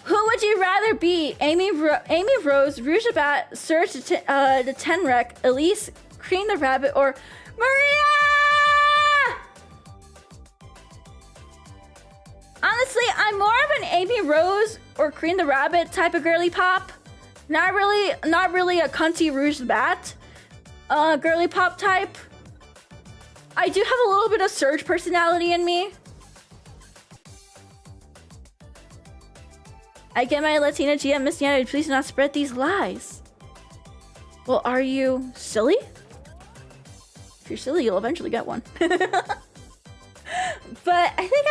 who would you rather be? Amy Rose, Rouge Bat, Surge the Tenrec, Elise, Cream the Rabbit, or Maria? Honestly, I'm more of an Amy Rose or Cream the Rabbit type of girly pop. Not really a cunty Rouge the Bat girly pop type. I do have a little bit of Surge personality in me. I get my Latina GM, Miss Nyaru, please do not spread these lies. Well, are you silly? If you're silly, you'll eventually get one. But I think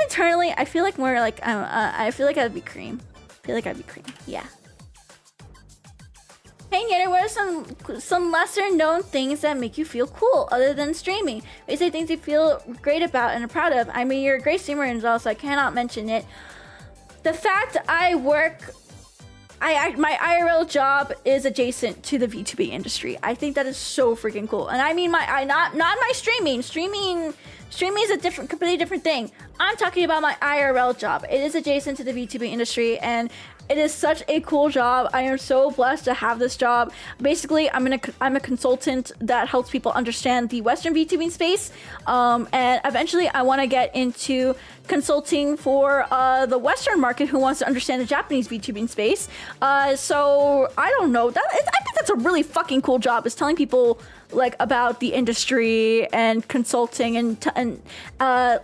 internally, I feel like more like I feel like I'd be Cream. I feel like I'd be Cream. Yeah. Hey Nyaru, what are some lesser known things that make you feel cool other than streaming? We say things you feel great about and are proud of. I mean, you're a great streamer as well, so I cannot mention it. The fact I work my IRL job is adjacent to the VTuber industry. I think that is so freaking cool. And I mean not my streaming. Streaming is a completely different thing. I'm talking about my IRL job. It is adjacent to the VTuber industry, and it is such a cool job. I am so blessed to have this job. Basically, I'm a consultant that helps people understand the Western VTubing space, and eventually I want to get into consulting for the Western market who wants to understand the Japanese VTubing space. So I don't know. I think that's a really fucking cool job. Is telling people like about the industry and consulting and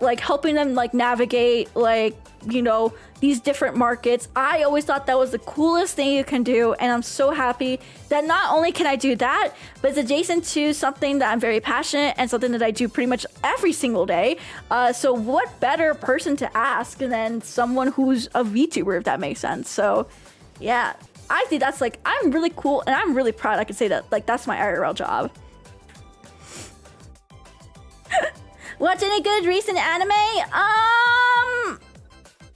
like helping them like navigate like, you know, these different markets. I always thought that was the coolest thing you can do, and I'm so happy that not only can I do that, but it's adjacent to something that I'm very passionate and something that I do pretty much every single day. So what better person to ask than someone who's a VTuber, if that makes sense. So yeah, I think that's like, I'm really cool and I'm really proud I can say that like that's my IRL job. Watch any good recent anime?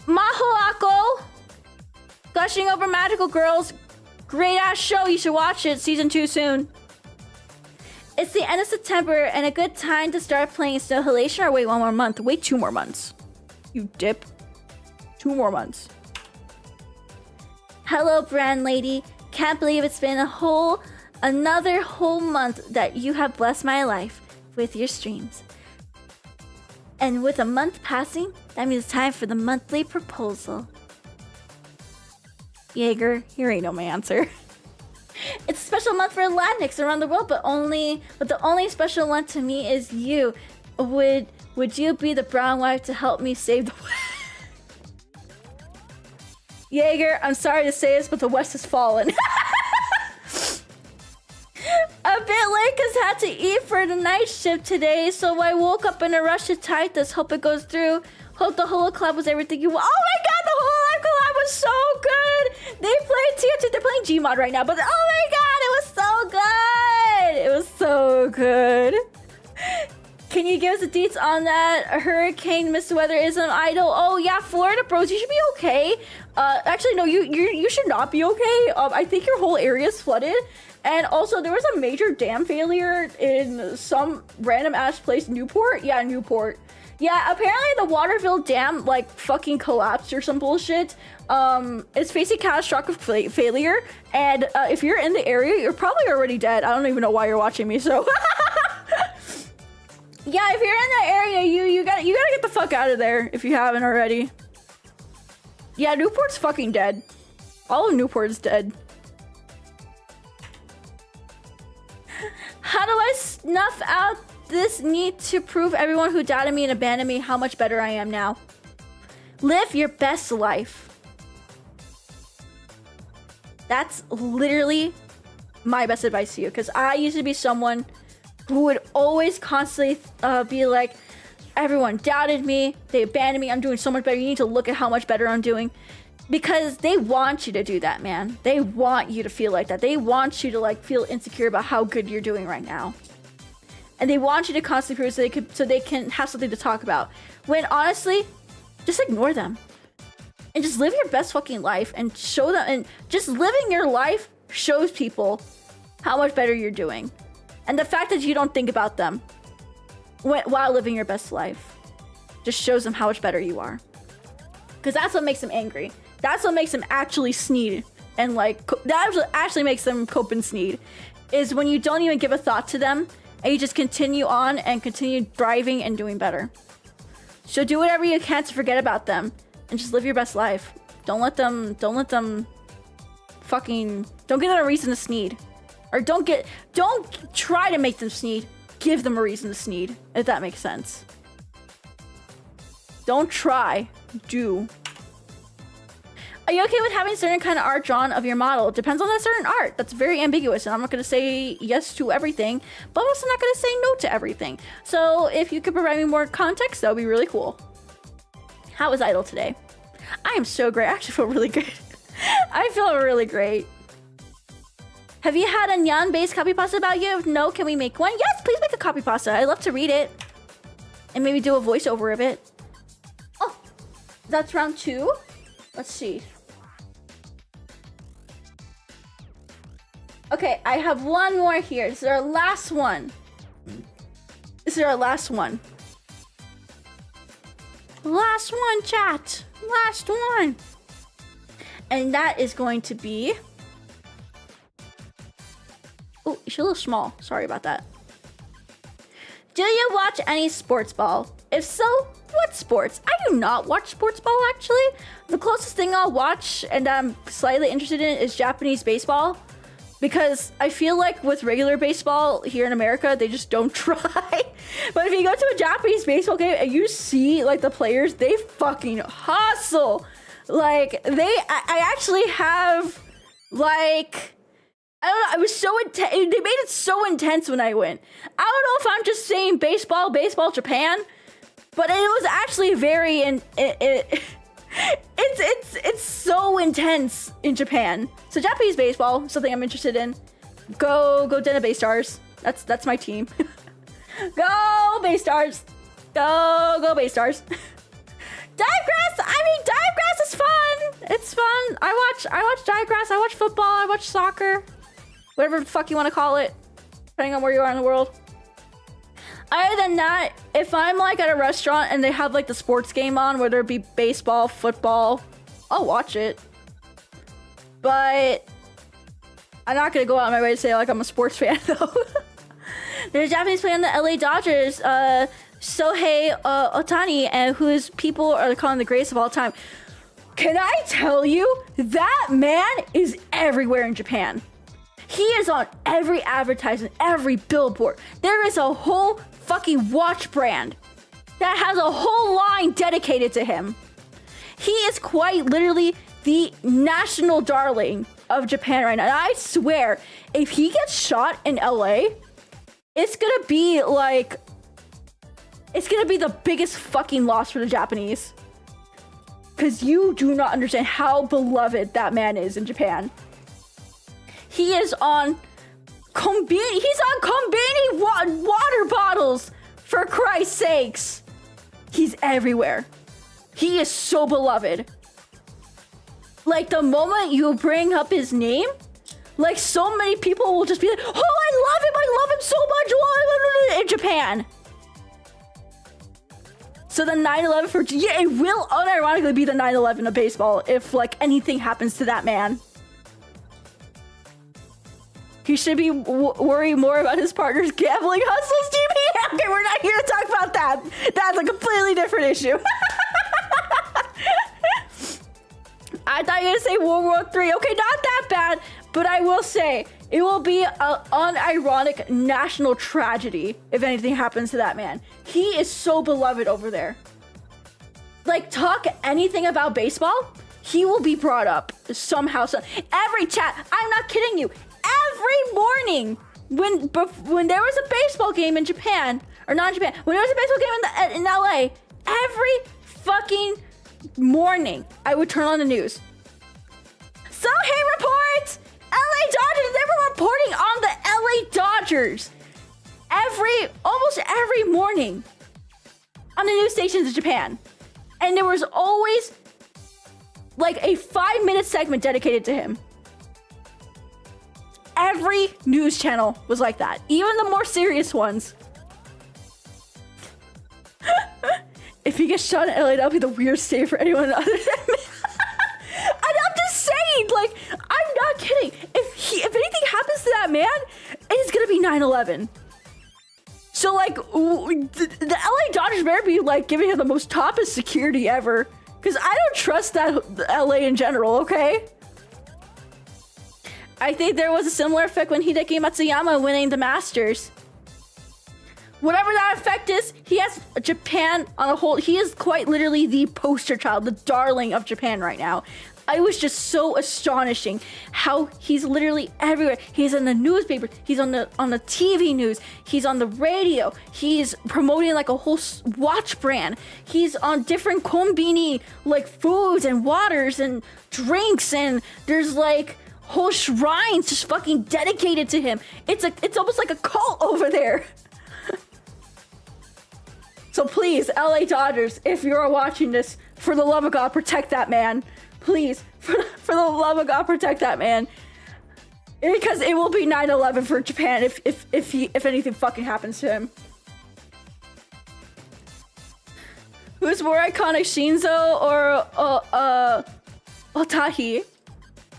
Maho Ako, gushing over magical girls, great ass show. You should watch it. Season 2 soon. It's the end of September and a good time to start playing Snow Halation, or wait 1 more month. Wait 2 more months. You dip. 2 more months. Hello, brand lady. Can't believe it's been another whole month that you have blessed my life with your streams. And with a month passing, that means it's time for the monthly proposal. Jaeger, here ain't no my answer. It's a special month for Latinx around the world, but the only special one to me is you. Would you be the brown wife to help me save the West? Jaeger, I'm sorry to say this, but the West has fallen. A bit late because had to eat for the night shift today, so I woke up in a rush to type this. Hope it goes through. Hope the whole collab was everything you want. Oh my god, the whole collab was so good. They played TF2. They're playing Gmod right now, but oh my god, it was so good. It was so good. Can you give us the deets on that hurricane Mr. Weatherism idol? Oh yeah, Florida bros, you should be okay. Actually no, you should not be okay. I think your whole area is flooded. And also, there was a major dam failure in some random ass place, Newport? Yeah, Newport. Yeah, apparently the Waterville Dam, like, fucking collapsed or some bullshit. It's facing catastrophic failure. And if you're in the area, you're probably already dead. I don't even know why you're watching me, so... Yeah, if you're in the area, you gotta get the fuck out of there if you haven't already. Yeah, Newport's fucking dead. All of Newport's dead. How do I snuff out this need to prove everyone who doubted me and abandoned me how much better I am now? Live your best life. That's literally my best advice to you, because I used to be someone who would always constantly be like, everyone doubted me, they abandoned me, I'm doing so much better, you need to look at how much better I'm doing. Because they want you to do that, man. They want you to feel like that. They want you to like feel insecure about how good you're doing right now. And they want you to constantly prove so they can have something to talk about. When honestly, just ignore them. And just live your best fucking life and show them, and just living your life shows people how much better you're doing. And the fact that you don't think about them while living your best life just shows them how much better you are. Because that's what makes them angry. That's what makes them actually sneed. And like, that actually makes them cope and sneed. Is when you don't even give a thought to them and you just continue on and continue thriving and doing better. So do whatever you can to forget about them and just live your best life. Don't let them fucking, don't give them a reason to sneed. Or don't try to make them sneed. Give them a reason to sneed, if that makes sense. Don't try, do. Are you okay with having certain kind of art drawn of your model? It depends on that certain art. That's very ambiguous, and I'm not going to say yes to everything, but I'm also not going to say no to everything. So if you could provide me more context, that would be really cool. How was Idol today? I am so great. I actually feel really good. I feel really great. Have you had a Nyan-based copy pasta about you? If no, can we make one? Yes, please make a copy pasta. I'd love to read it. And maybe do a voiceover of it. Oh, that's round 2? Let's see. Okay, I have one more here. This is our last one. This is our last one. Last one, chat. Last one. And that is going to be... Oh, she's a little small. Sorry about that. Do you watch any sports ball? If so, what sports? I do not watch sports ball, actually. The closest thing I'll watch, and I'm slightly interested in, is Japanese baseball. Because I feel like with regular baseball here in America, they just don't try. But if you go to a Japanese baseball game and you see like the players, they fucking hustle. Like I actually have like, I don't know, it was so intense. They made it so intense when I went. I don't know if I'm just saying baseball Japan, but it was actually very, it's so intense in Japan. So Japanese baseball, something I'm interested in. Go Deadlock Stars. That's my team. Go Bay Stars. Go Bay Stars. Divegrass. I mean, divegrass is fun. It's fun. I watch divegrass. I watch football. I watch soccer. Whatever the fuck you want to call it, depending on where you are in the world. Other than that, if I'm like at a restaurant and they have like the sports game on, whether it be baseball, football, I'll watch it. But I'm not gonna go out of my way to say like I'm a sports fan though. There's a Japanese player on the LA Dodgers, Shohei Ohtani, and whose people are calling the greatest of all time. Can I tell you, that man is everywhere in Japan. He is on every advertisement, every billboard. There is a whole fucking watch brand that has a whole line dedicated to him. He is quite literally the national darling of Japan right now. And I swear, if he gets shot in LA, it's gonna be like, it's gonna be the biggest fucking loss for the Japanese. Because you do not understand how beloved that man is in Japan. He is on Konbini. He's on Konbini water bottles, for Christ's sakes. He's everywhere. He is so beloved. Like, the moment you bring up his name, like, so many people will just be like, oh, I love him so much in Japan. So the 9/11 for... Yeah, it will unironically be the 9/11 of baseball if, like, anything happens to that man. He should be worried more about his partner's gambling hustles, GB. Okay, we're not here to talk about that. That's a completely different issue. I thought you were gonna say World War III. Okay, not that bad, but I will say it will be an unironic national tragedy if anything happens to that man. He is so beloved over there. Like, talk anything about baseball, he will be brought up somehow. Every chat, I'm not kidding you. Every morning when there was a baseball game in Japan, or not in Japan, when there was a baseball game in LA, every fucking morning I would turn on the news. So hey, reports! LA Dodgers, they were reporting on the LA Dodgers almost every morning on the news stations in Japan. And there was always like a 5-minute segment dedicated to him. Every news channel was like that, even the more serious ones. If he gets shot in LA, that'll be the weirdest day for anyone other than me. I'm just saying, like, I'm not kidding. If anything happens to that man, it's gonna be 9/11. So, like, the LA Dodgers better be, like, giving him the most toppest security ever. Because I don't trust that LA in general, okay? I think there was a similar effect when Hideki Matsuyama winning the Masters. Whatever that effect is, he has Japan on a whole. He is quite literally the poster child, the darling of Japan right now. It was just so astonishing how he's literally everywhere. He's in the newspapers, he's on the TV news, he's on the radio, he's promoting like a whole watch brand. He's on different konbini, like foods and waters and drinks, and there's like whole shrines just fucking dedicated to him. It's almost like a cult over there. So please, LA Dodgers, if you're watching this, for the love of God, protect that man. Please, for the love of God, protect that man. Because it will be 9/11 for Japan if anything fucking happens to him. Who's more iconic, Shinzo or Otahi?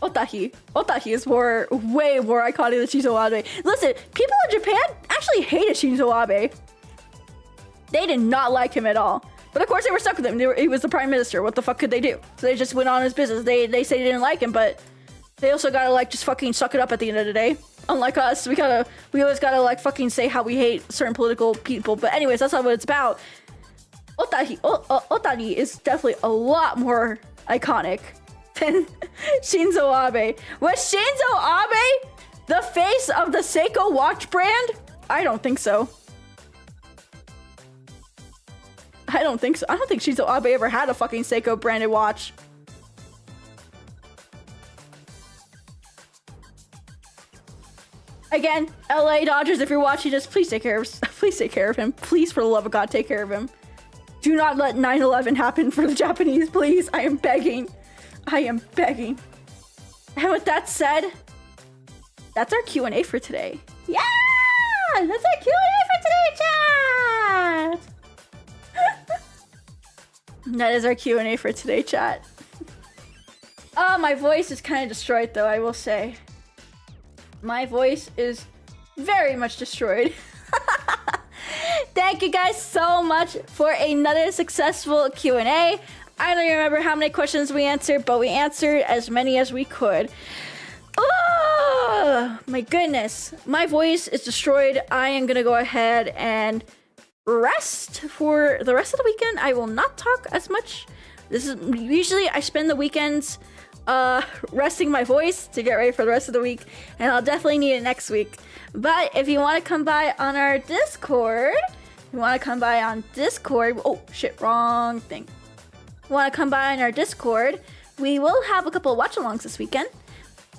Otahi is way more iconic than Shinzo Abe. Listen, people in Japan actually hated Shinzo Abe. They did not like him at all. But of course they were stuck with him. He was the prime minister. What the fuck could they do? So they just went on his business. They say they didn't like him, but they also gotta like just fucking suck it up at the end of the day. Unlike us, we always gotta like fucking say how we hate certain political people. But anyways, that's not what it's about. Otani is definitely a lot more iconic than Shinzo Abe. Was Shinzo Abe the face of the Seiko watch brand? I don't think so. I don't think so. I don't think Shinzo Abe ever had a fucking Seiko branded watch. Again, LA Dodgers, if you're watching this, please take care of him. Please, for the love of God, take care of him. Do not let 9/11 happen for the Japanese, please. I am begging. And with that said, that's our Q&A for today. Yeah! That's our Q&A for today, chat! That is our Q&A for today, chat. Oh, my voice is kind of destroyed, though, I will say. My voice is very much destroyed. Thank you guys so much for another successful Q&A. I don't even remember how many questions we answered, but we answered as many as we could. Oh, my goodness. My voice is destroyed. I am going to go ahead and rest for the rest of the weekend. I will not talk as much. Usually I spend the weekends resting my voice to get ready for the rest of the week, and I'll definitely need it next week. But if you want to come by on our Discord, oh shit, wrong thing. Want to come by on our Discord, we will have a couple of watch-alongs this weekend.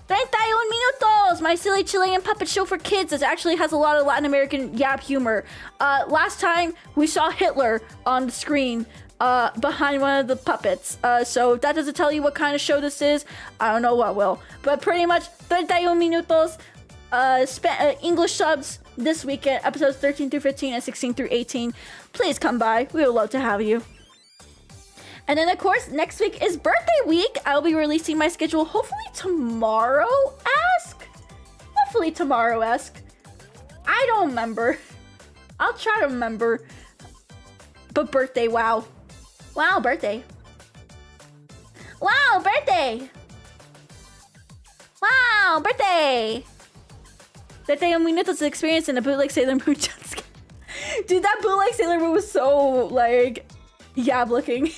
31 Minutos, my silly Chilean puppet show for kids that actually has a lot of Latin American yab humor. Last time we saw Hitler on the screen behind one of the puppets. So if that doesn't tell you what kind of show this is, I don't know what will. But pretty much 31 Minutos, English subs this weekend, episodes 13 through 15 and 16 through 18. Please come by. We would love to have you. And then, of course, next week is birthday week. I'll be releasing my schedule hopefully tomorrow-esque. I don't remember. I'll try to remember. But birthday, wow. Wow, birthday. Wow, birthday. Wow, birthday. 31 Minutos experience in a bootleg Sailor Moon jet ski. Dude, that bootleg Sailor Moon was so, like, yab looking.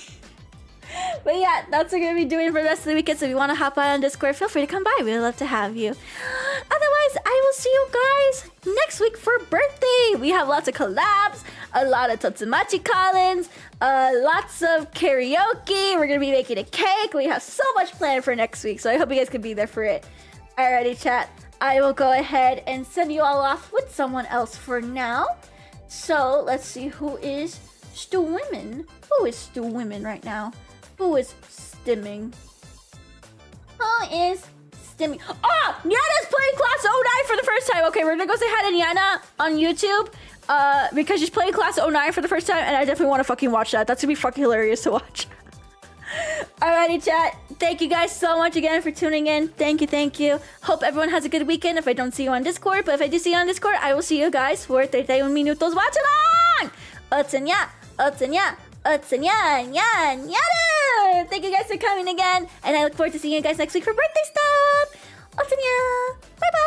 But yeah, that's what we're going to be doing for the rest of the weekend. So if you want to hop on Discord, feel free to come by. We'd love to have you. Otherwise, I will see you guys next week for birthday. We have lots of collabs, a lot of Totsumachi call-ins, lots of karaoke. We're going to be making a cake. We have so much planned for next week. So I hope you guys can be there for it. Alrighty, chat. I will go ahead and send you all off with someone else for now. So let's see who is Stu-Women. Who is Stu-Women right now? Who is stimming? Who is stimming? Oh! Nyana's playing Class 09 for the first time. Okay, we're gonna go say hi to Nyana on YouTube. Because she's playing Class 09 for the first time, and I definitely want to fucking watch that. That's gonna be fucking hilarious to watch. Alrighty, chat. Thank you guys so much again for tuning in. Thank you. Hope everyone has a good weekend if I don't see you on Discord. But if I do see you on Discord, I will see you guys for 31 Minutos Watch Along! Otsanya! Thank you guys for coming again, and I look forward to seeing you guys next week for birthday stuff. Otsanya! Bye bye!